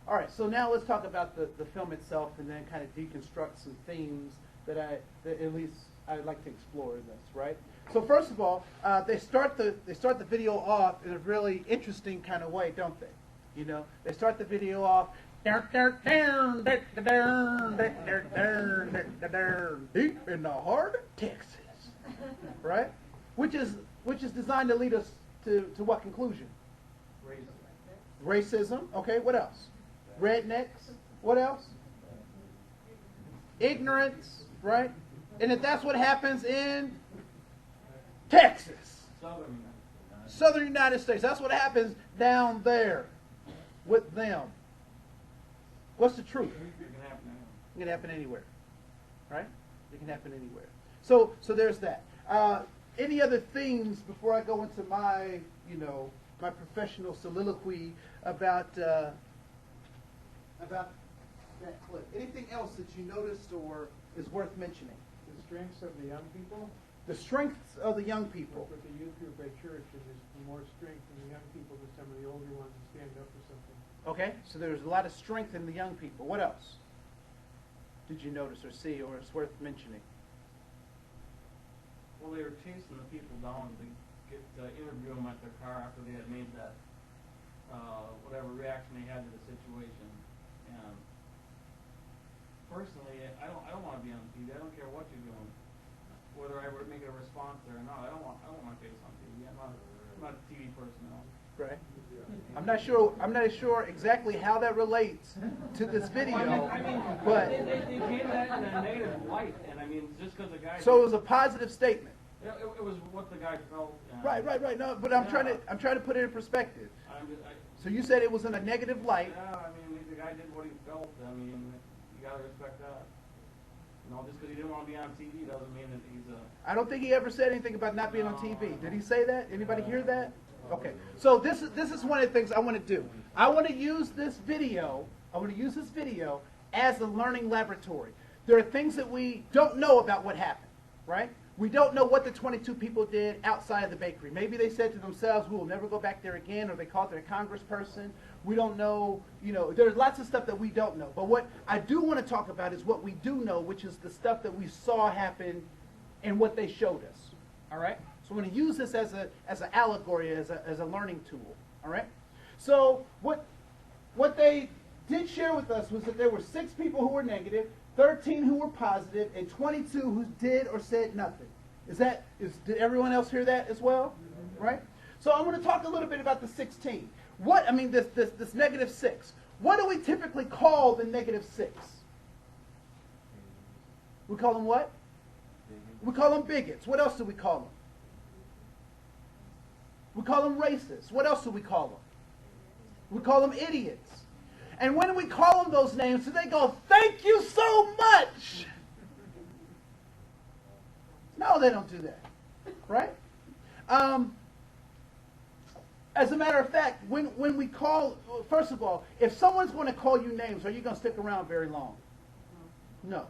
All right, so now let's talk about the film itself and then kind of deconstruct some themes that at least I'd like to explore in this, right? So first of all, they start the video off in a really interesting kind of way, don't they? You know, they start the video off deep in the heart of Texas, right? Which is designed to lead us to what conclusion? Racism. Okay, what else? Rednecks. What else? Ignorance, right? And if that's what happens in Texas, Southern United States, that's what happens down there with them. What's the truth? It can happen anywhere, right? It can happen anywhere. So there's that. Any other themes before I go into my, my professional soliloquy about that clip? Anything else that you noticed or is worth mentioning?
The strengths of the young people.
The strengths of the young people.
With the youth group at church, there's more strength in the young people than some of the older ones that stand up for something.
Okay, so there's a lot of strength in the young people. What else did you notice or see or is worth mentioning?
Well, they were chasing the people down to get interview them at their car after they had made that whatever reaction they had to the situation. And personally, I don't want to be on TV. I don't care what you're doing, whether I would make a response there or not. I don't want my face on TV. I'm not a TV personality.
Right. I'm not sure exactly how that relates to this video. But
they came that in a negative light, and I mean, just because the guy.
So it was a positive statement.
It was what the guy felt.
Right. No, but I'm trying to put it in perspective. So you said it was in a negative light.
Yeah, I mean, the guy did what he felt. I mean, you gotta respect that. Just because he didn't want to be on TV doesn't mean that he's a.
I don't think he ever said anything about not being on TV. Did he say that? Anybody hear that? Okay. So this is one of the things I want to do. I want to use this video. As a learning laboratory. There are things that we don't know about what happened, right? We don't know what the 22 people did outside of the bakery. Maybe they said to themselves, we will never go back there again, or they called their congressperson. We don't know, there's lots of stuff that we don't know. But what I do want to talk about is what we do know, which is the stuff that we saw happen and what they showed us, all right? So I'm going to use this as an allegory, as a learning tool, all right? So what they did share with us was that there were 6 people who were negative, 13 who were positive, and 22 who did or said nothing. Did everyone else hear that as well? Right? So I'm going to talk a little bit about the 16. This negative 6. What do we typically call the negative 6? We call them what? We call them bigots. What else do we call them? We call them racists. What else do we call them? We call them idiots. And when we call them those names, do they go, thank you so much? No, they don't do that. Right? As a matter of fact, when we call, first of all, if someone's going to call you names, are you going to stick around very long? No.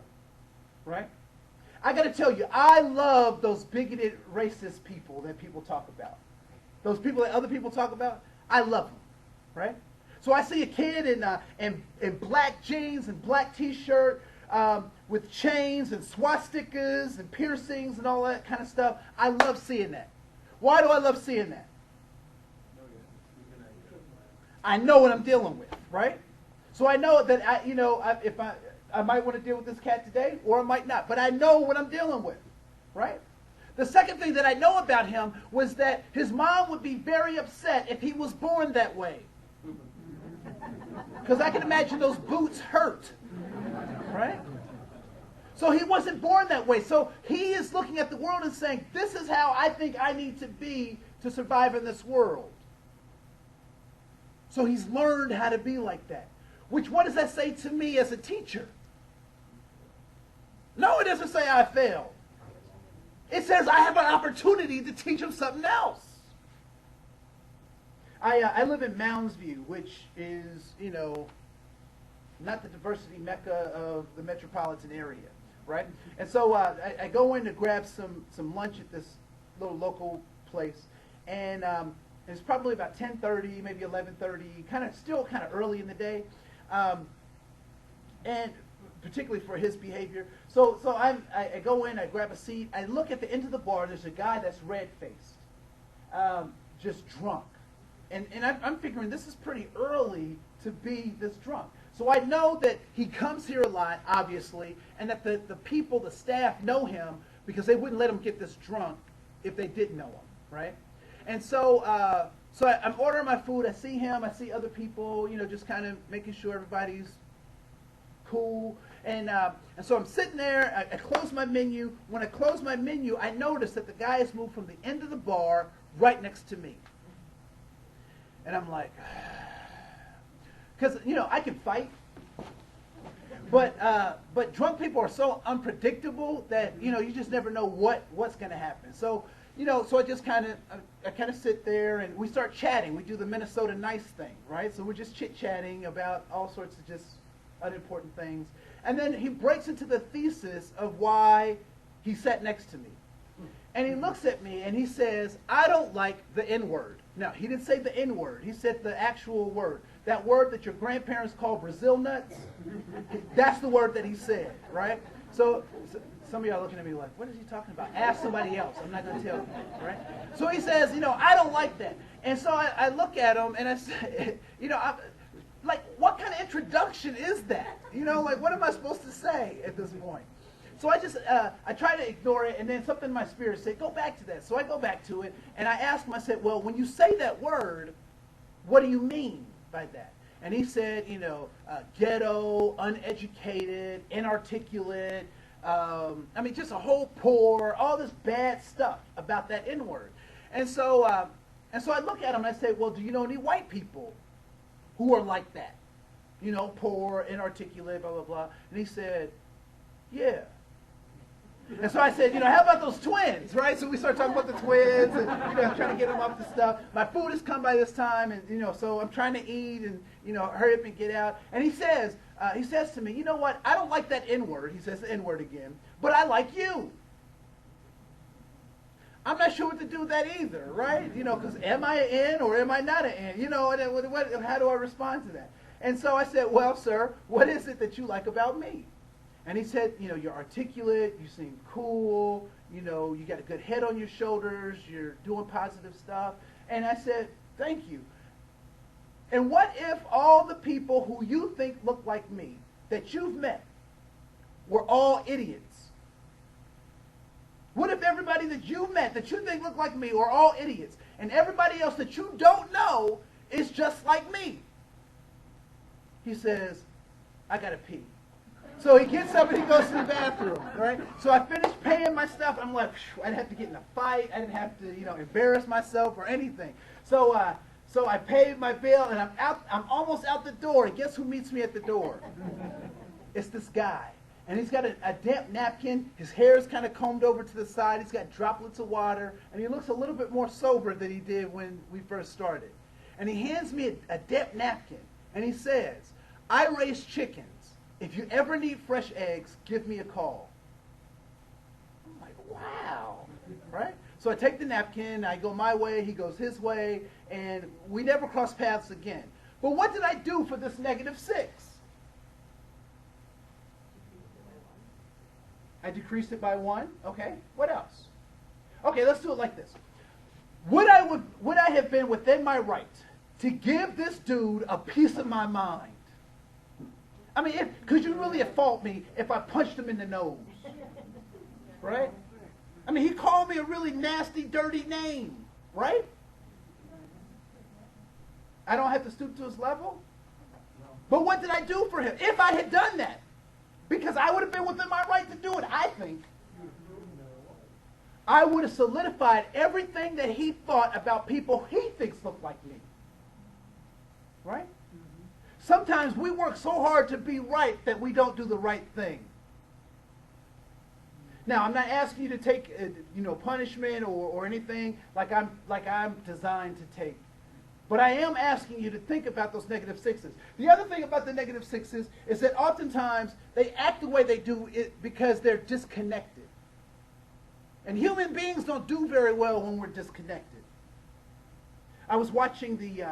Right? I got to tell you, I love those bigoted, racist people that people talk about. Those people that other people talk about, I love them. Right? So I see a kid in black jeans and black T-shirt with chains and swastikas and piercings and all that kind of stuff. I love seeing that. Why do I love seeing that? I know what I'm dealing with, right? So I know that I might want to deal with this cat today, or I might not. But I know what I'm dealing with, right? The second thing that I know about him was that his mom would be very upset if he was born that way. Because I can imagine those boots hurt, right? So he wasn't born that way. So he is looking at the world and saying, this is how I think I need to be to survive in this world. So he's learned how to be like that. Which, what does that say to me as a teacher? No, it doesn't say I failed. It says I have an opportunity to teach him something else. I live in Mounds View, which is, not the diversity mecca of the metropolitan area, right? And so I go in to grab some lunch at this little local place, and it's probably about 10:30, maybe 11:30, still kind of early in the day, and particularly for his behavior. So I go in, I grab a seat, I look at the end of the bar. There's a guy that's red-faced, just drunk. And I'm figuring this is pretty early to be this drunk. So I know that he comes here a lot, obviously, and that the people, the staff, know him because they wouldn't let him get this drunk if they didn't know him, right? And so I'm ordering my food. I see him. I see other people, just kind of making sure everybody's cool. And so I'm sitting there. I close my menu. When I close my menu, I notice that the guy has moved from the end of the bar right next to me. And I'm like, because, I can fight. But drunk people are so unpredictable that, you just never know what's going to happen. So, so I just kind of sit there and we start chatting. We do the Minnesota nice thing, right? So we're just chit-chatting about all sorts of just unimportant things. And then he breaks into the thesis of why he sat next to me. And he looks at me and he says, I don't like the N-word. Now, he didn't say the N-word. He said the actual word. That word that your grandparents call Brazil nuts, that's the word that he said, right? So some of y'all are looking at me like, what is he talking about? Ask somebody else. I'm not going to tell you, right? So he says, I don't like that. And so I look at him and I say, like, what kind of introduction is that? Like, what am I supposed to say at this point? So I try to ignore it, and then something in my spirit said, go back to that. So I go back to it, and I ask him, I said, well, when you say that word, what do you mean by that? And he said, ghetto, uneducated, inarticulate, just a whole poor, all this bad stuff about that N-word. And so I look at him, and I say, well, do you know any white people who are like that? Poor, inarticulate, blah, blah, blah. And he said, yeah. And so I said, how about those twins, right? So we started talking about the twins and, trying to get them up to stuff. My food has come by this time and, so I'm trying to eat and, hurry up and get out. And he says to me, you know what? I don't like that N-word. He says the N-word again, but I like you. I'm not sure what to do with that either, right? Because am I an N or am I not an N? And how do I respond to that? And so I said, well, sir, what is it that you like about me? And he said, you're articulate, you seem cool, you got a good head on your shoulders, you're doing positive stuff. And I said, thank you. And what if all the people who you think look like me, that you've met, were all idiots? What if everybody that you met, that you think look like me, were all idiots, and everybody else that you don't know is just like me? He says, I gotta pee. So he gets up and he goes to the bathroom, right? So I finished paying my stuff. I'm like, I didn't have to get in a fight. I didn't have to, embarrass myself or anything. So I paid my bill and I'm out. I'm almost out the door. And guess who meets me at the door? It's this guy. And he's got a damp napkin. His hair is kind of combed over to the side. He's got droplets of water. And he looks a little bit more sober than he did when we first started. And he hands me a damp napkin. And he says, I raise chickens. If you ever need fresh eggs, give me a call. I'm like, wow, right? So I take the napkin, I go my way, he goes his way, and we never cross paths again. But what did I do for this -6? I decreased it by 1. Okay, what else? Okay, let's do it like this. Would I have been within my right to give this dude a piece of my mind? Could you really have fault me if I punched him in the nose? Right? I mean, he called me a really nasty, dirty name, right? I don't have to stoop to his level? But what did I do for him? If I had done that, because I would have been within my right to do it, I think, I would have solidified everything that he thought about people he thinks look like me. Right? Sometimes we work so hard to be right that we don't do the right thing. Now, I'm not asking you to take, punishment or anything like I'm designed to take. But I am asking you to think about those negative sixes. The other thing about the negative sixes is that oftentimes they act the way they do it because they're disconnected. And human beings don't do very well when we're disconnected. I was watching the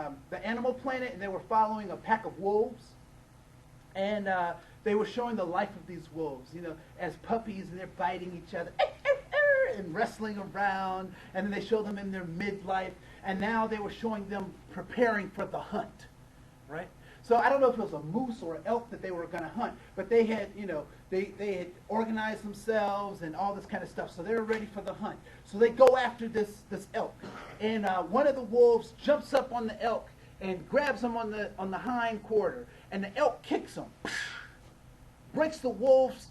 Animal Planet, and they were following a pack of wolves. And they were showing the life of these wolves, as puppies, and they're biting each other and wrestling around. And then they showed them in their midlife. And now they were showing them preparing for the hunt, right? So I don't know if it was a moose or an elk that they were going to hunt, but they had, they had organized themselves and all this kind of stuff. So they were ready for the hunt. So they go after this elk, and one of the wolves jumps up on the elk and grabs him on the hind quarter, and the elk kicks him, breaks the wolf's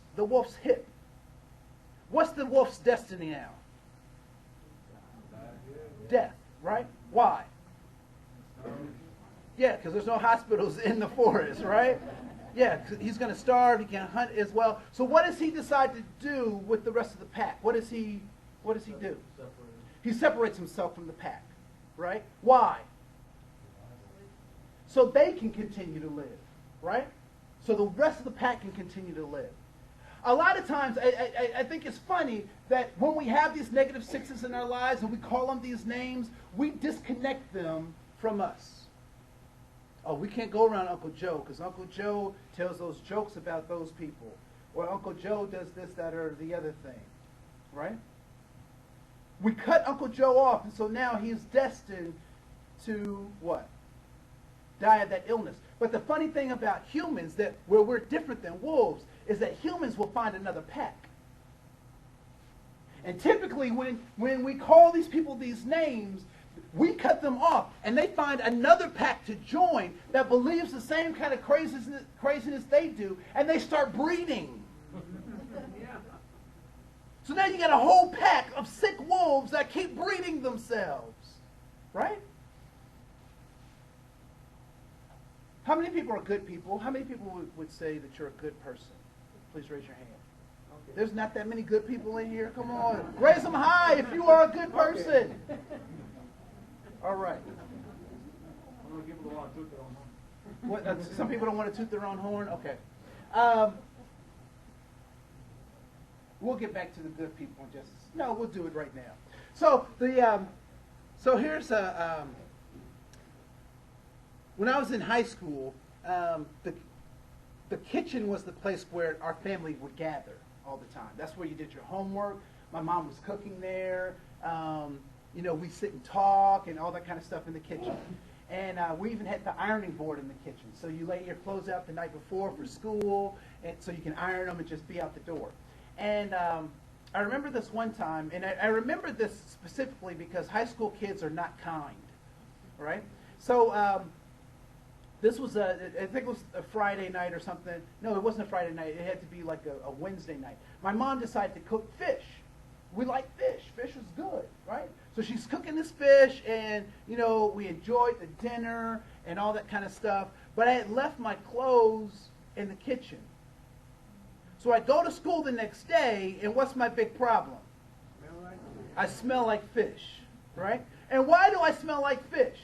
hip. What's the wolf's destiny now? Death. Right? Why? Yeah, because there's no hospitals in the forest, right? Yeah, 'cause he's going to starve. He can't hunt as well. So what does he decide to do with the rest of the pack? What does he do? He separates himself from the pack, right? Why? So they can continue to live, right? So the rest of the pack can continue to live. A lot of times, I think it's funny that when we have these negative sixes in our lives and we call them these names, we disconnect them from us. Oh, we can't go around Uncle Joe because Uncle Joe tells those jokes about those people. Or Uncle Joe does this, that, or the other thing. Right? We cut Uncle Joe off, and so now he's destined to what? Die of that illness. But the funny thing about humans, that where we're different than wolves, is that humans will find another pack. And typically when we call these people these names, we cut them off, and they find another pack to join that believes the same kind of craziness they do, and they start breeding. So now you got a whole pack of sick wolves that keep breeding themselves. Right? How many people are good people? How many people would say that you're a good person? Please raise your hand. Okay. There's not that many good people in here. Come on. Raise them high if you are a good person. Okay. All right.
People don't want to toot their own horn.
What, some people don't want to toot their own horn? Okay. We'll get back to the good people in just... No, we'll do it right now. So, so here's a... when I was in high school, the kitchen was the place where our family would gather all the time. That's where you did your homework. My mom was cooking there. We sit and talk and all that kind of stuff in the kitchen. And we even had the ironing board in the kitchen. So you lay your clothes out the night before for school, and so you can iron them and just be out the door. And I remember this one time, and I remember this specifically because high school kids are not kind, right? So this was I think it was a Friday night or something. No, it wasn't a Friday night. It had to be like a Wednesday night. My mom decided to cook fish. We like fish. Fish was good, right? So she's cooking this fish, and, we enjoyed the dinner and all that kind of stuff. But I had left my clothes in the kitchen. So I go to school the next day, and what's my big problem? I smell like fish, right? And why do I smell like fish?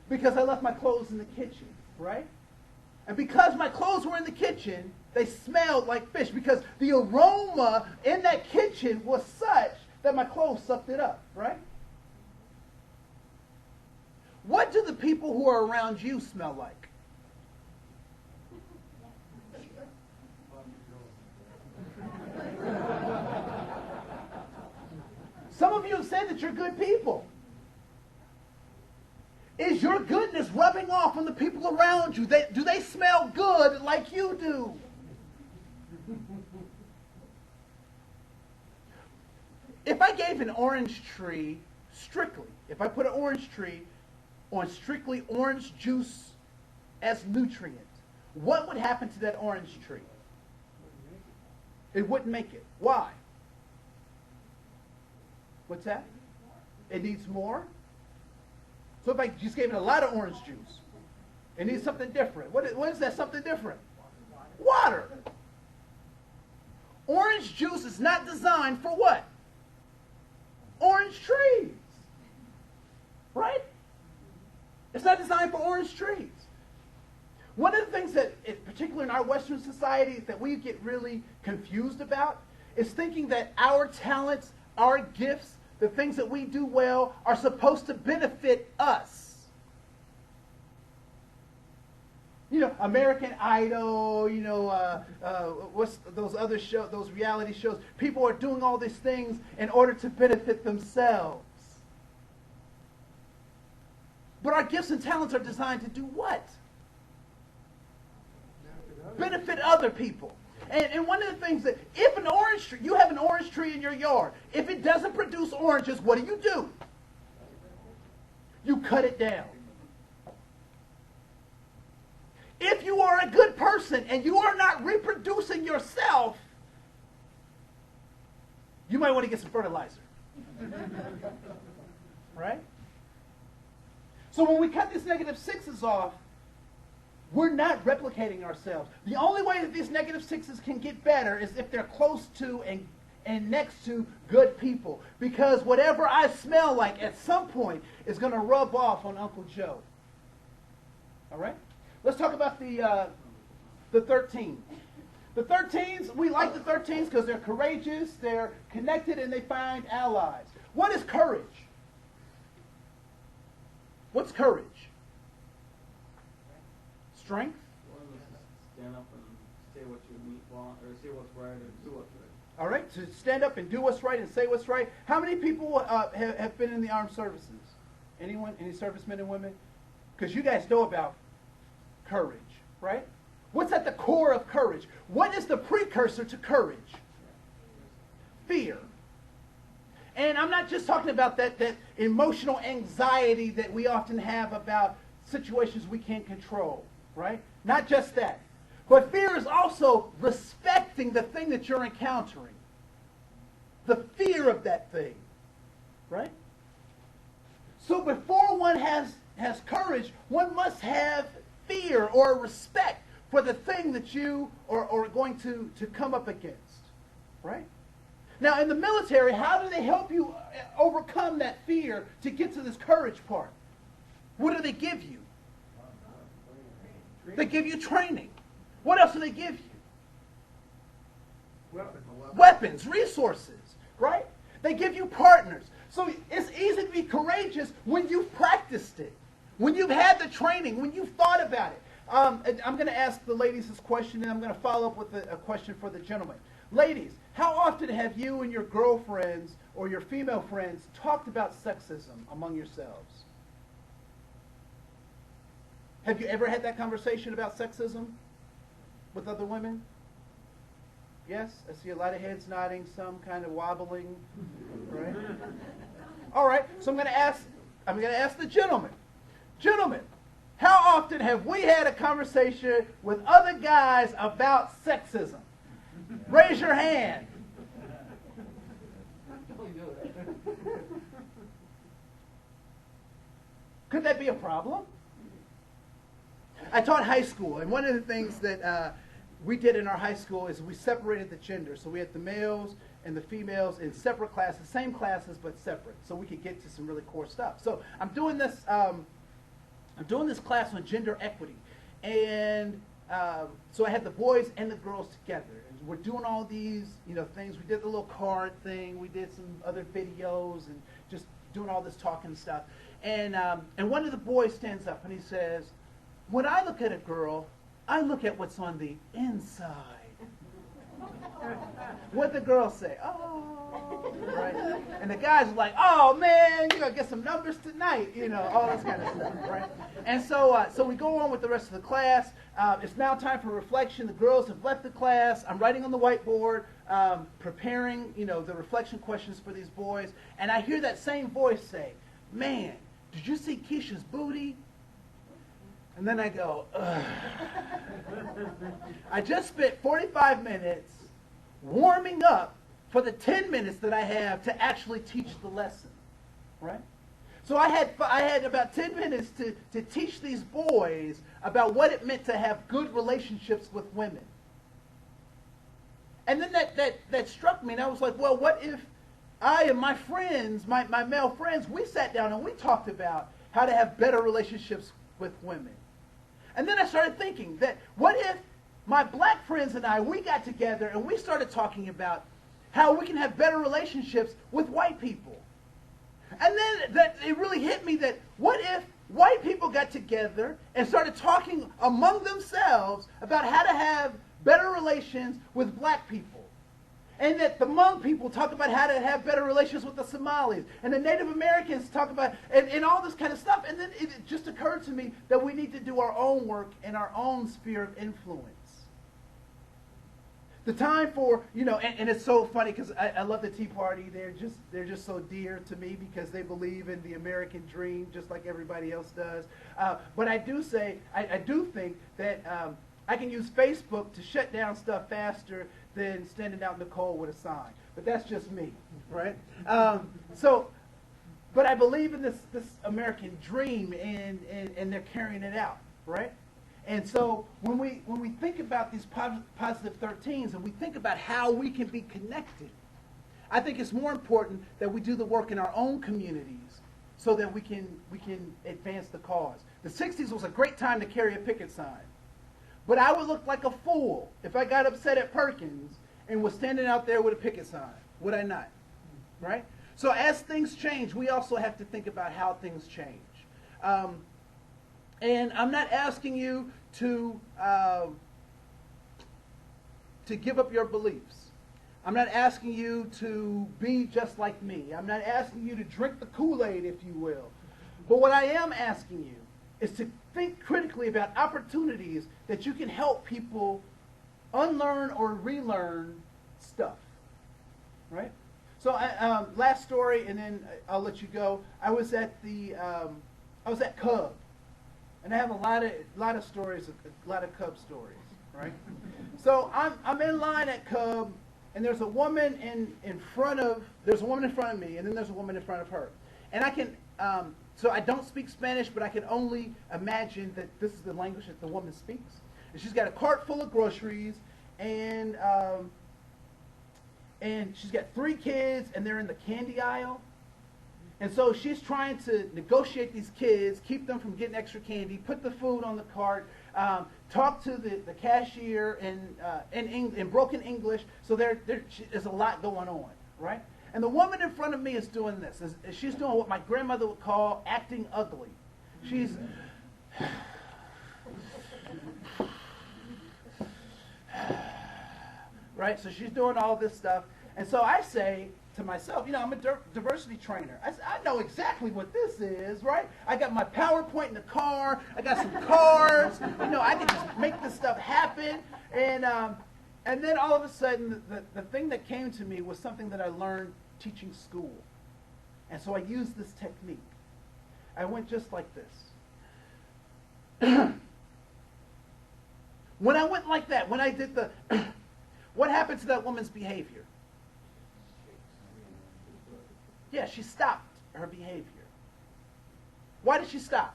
Because I left my clothes in the kitchen, right? And because my clothes were in the kitchen, they smelled like fish because the aroma in that kitchen was such that my clothes sucked it up, right? What do the people who are around you smell like? Some of you have said that you're good people. Is your goodness rubbing off on the people around you? Do they smell good like you do? if I gave an orange tree strictly, if I put an orange tree on strictly orange juice as nutrient, what would happen to that orange tree? It wouldn't make it. Why? What's that? It needs more? So if I just gave it a lot of orange juice, it needs something different. What is that something different? Water. Orange juice is not designed for what? Orange trees. Right? It's not designed for orange trees. One of the things that, particularly in our Western society, that we get really confused about is thinking that our talents, our gifts, the things that we do well are supposed to benefit us. You know, American Idol, you know, what's those other shows, those reality shows? People are doing all these things in order to benefit themselves. But our gifts and talents are designed to do what? Benefit other people. And one of the things that, if an orange tree, you have an orange tree in your yard, if it doesn't produce oranges, what do? You cut it down. If you are a good person and you are not reproducing yourself, you might want to get some fertilizer. Right? So when we cut these negative sixes off, we're not replicating ourselves. The only way that these negative sixes can get better is if they're close to and next to good people. Because whatever I smell like at some point is going to rub off on Uncle Joe. All right? Let's talk about the 13. The 13s, we like the 13s because they're courageous, they're connected, and they find allies. What is courage? What's courage? Strength?
Stand up and say what you want, or say what's right, or do what's right.
All right, to stand up and do what's right and say what's right. How many people have been in the armed services? Anyone? Any servicemen and women? Because you guys know about courage, right? What's at the core of courage? What is the precursor to courage? Fear. And I'm not just talking about that emotional anxiety that we often have about situations we can't control, right? Not just that. But fear is also respecting the thing that you're encountering. The fear of that thing, right? So before one has courage, one must have fear or respect for the thing that you are going to come up against, right? Now, in the military, how do they help you overcome that fear to get to this courage part? What do they give you? They give you training. What else do they give you? Weapons, resources, right? They give you partners. So it's easy to be courageous when you've practiced it, when you've had the training, when you've thought about it. I'm going to ask the ladies this question, and I'm going to follow up with a question for the gentlemen. Ladies, how often have you and your girlfriends or your female friends talked about sexism among yourselves? Have you ever had that conversation about sexism with other women? Yes? I see a lot of heads nodding, some kind of wobbling, right? All right, so I'm going to ask the gentlemen. Gentlemen, how often have we had a conversation with other guys about sexism? Raise your hand. Could that be a problem? I taught high school, and one of the things that we did in our high school is we separated the gender. So we had the males and the females in separate classes, same classes but separate, so we could get to some really core stuff. So I'm doing this class on gender equity, and so I had the boys and the girls together. And we're doing all these, things. We did the little card thing. We did some other videos and just doing all this talking stuff. And one of the boys stands up and he says, "When I look at a girl, I look at what's on the inside." What'd the girls say? Oh, right? And the guys are like, oh man, you're gonna get some numbers tonight, all this kind of stuff, right? And so we go on with the rest of the class. It's now time for reflection. The girls have left the class. I'm writing on the whiteboard, preparing, the reflection questions for these boys. And I hear that same voice say, man, did you see Keisha's booty? And then I go, ugh. I just spent 45 minutes warming up for the 10 minutes that I have to actually teach the lesson, right? So I had about 10 minutes to teach these boys about what it meant to have good relationships with women. And then that struck me, and I was like, well, what if I and my friends, my male friends, we sat down and we talked about how to have better relationships with women. And then I started thinking that what if my black friends and I, we got together and we started talking about how we can have better relationships with white people. And then it really hit me that what if white people got together and started talking among themselves about how to have better relations with black people? And that the Hmong people talk about how to have better relations with the Somalis. And the Native Americans talk about, and all this kind of stuff. And then it just occurred to me that we need to do our own work in our own sphere of influence. The time for, and it's so funny because I love the Tea Party. They're just so dear to me because they believe in the American dream just like everybody else does. But I do think that I can use Facebook to shut down stuff faster than standing out in the cold with a sign. But that's just me, right? But I believe in this American dream, and they're carrying it out, right? And so when we think about these positive 13s and we think about how we can be connected, I think it's more important that we do the work in our own communities so that we can advance the cause. The 60s was a great time to carry a picket sign. But I would look like a fool if I got upset at Perkins and was standing out there with a picket sign. Would I not? Right? So as things change, we also have to think about how things change. And I'm not asking you to give up your beliefs. I'm not asking you to be just like me. I'm not asking you to drink the Kool-Aid, if you will. But what I am asking you is to think critically about opportunities that you can help people unlearn or relearn stuff, right? So last story, and then I'll let you go. I was at Cub, and I have a lot of stories, a lot of Cub stories, right? So I'm in line at Cub, and there's a woman in front of me, and then there's a woman in front of her, and I can. So I don't speak Spanish, but I can only imagine that this is the language that the woman speaks. And she's got a cart full of groceries, and she's got 3 kids, and they're in the candy aisle. And so she's trying to negotiate these kids, keep them from getting extra candy, put the food on the cart, talk to the cashier in broken English. So there's a lot going on, right? And the woman in front of me is doing this. She's doing what my grandmother would call acting ugly. She's right? So she's doing all this stuff. And so I say to myself, I'm a diversity trainer. I know exactly what this is, right? I got my PowerPoint in the car. I got some cards. I can just make this stuff happen. And then all of a sudden, the thing that came to me was something that I learned teaching school. And so I used this technique. I went just like this. When I went like that, when I did what happened to that woman's behavior? Yeah, she stopped her behavior. Why did she stop?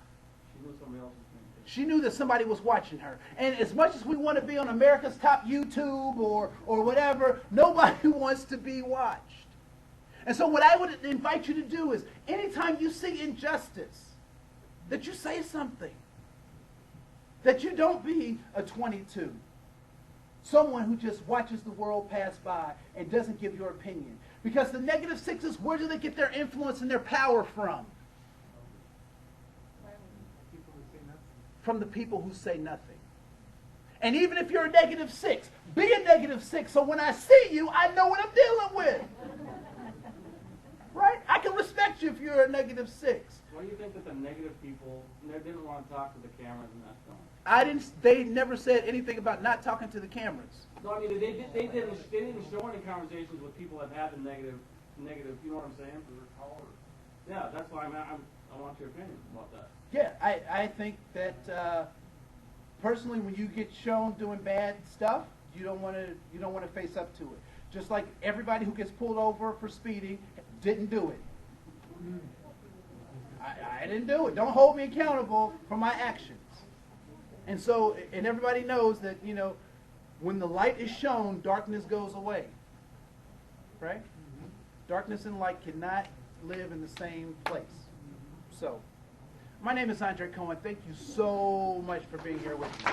She knew somebody else was doing it.
She knew that somebody was watching her. And as much as we want to be on America's Top YouTube or whatever, nobody wants to be watched. And so what I would invite you to do is, anytime you see injustice, that you say something. That you don't be a 22. Someone who just watches the world pass by and doesn't give your opinion. Because the negative 6s, where do they get their influence and their power from? From the people who say nothing. And even if you're a -6, be a -6 so when I see you, I know what I'm dealing with. Right? I can respect you if you're a -6.
Why do you think that the negative people didn't want to talk to the cameras in that film?
They never said anything about not talking to the cameras.
No, I mean, they didn't show any conversations with people that had the negative, you know what I'm saying? Yeah, that's why I want your opinion about that.
Yeah, I think that personally, when you get shown doing bad stuff, you don't want to face up to it. Just like everybody who gets pulled over for speeding didn't do it. I didn't do it. Don't hold me accountable for my actions. And so, and everybody knows that, you know, when the light is shown, darkness goes away. Right? Darkness and light cannot live in the same place. So, my name is Andre Koen. Thank you so much for being here with me.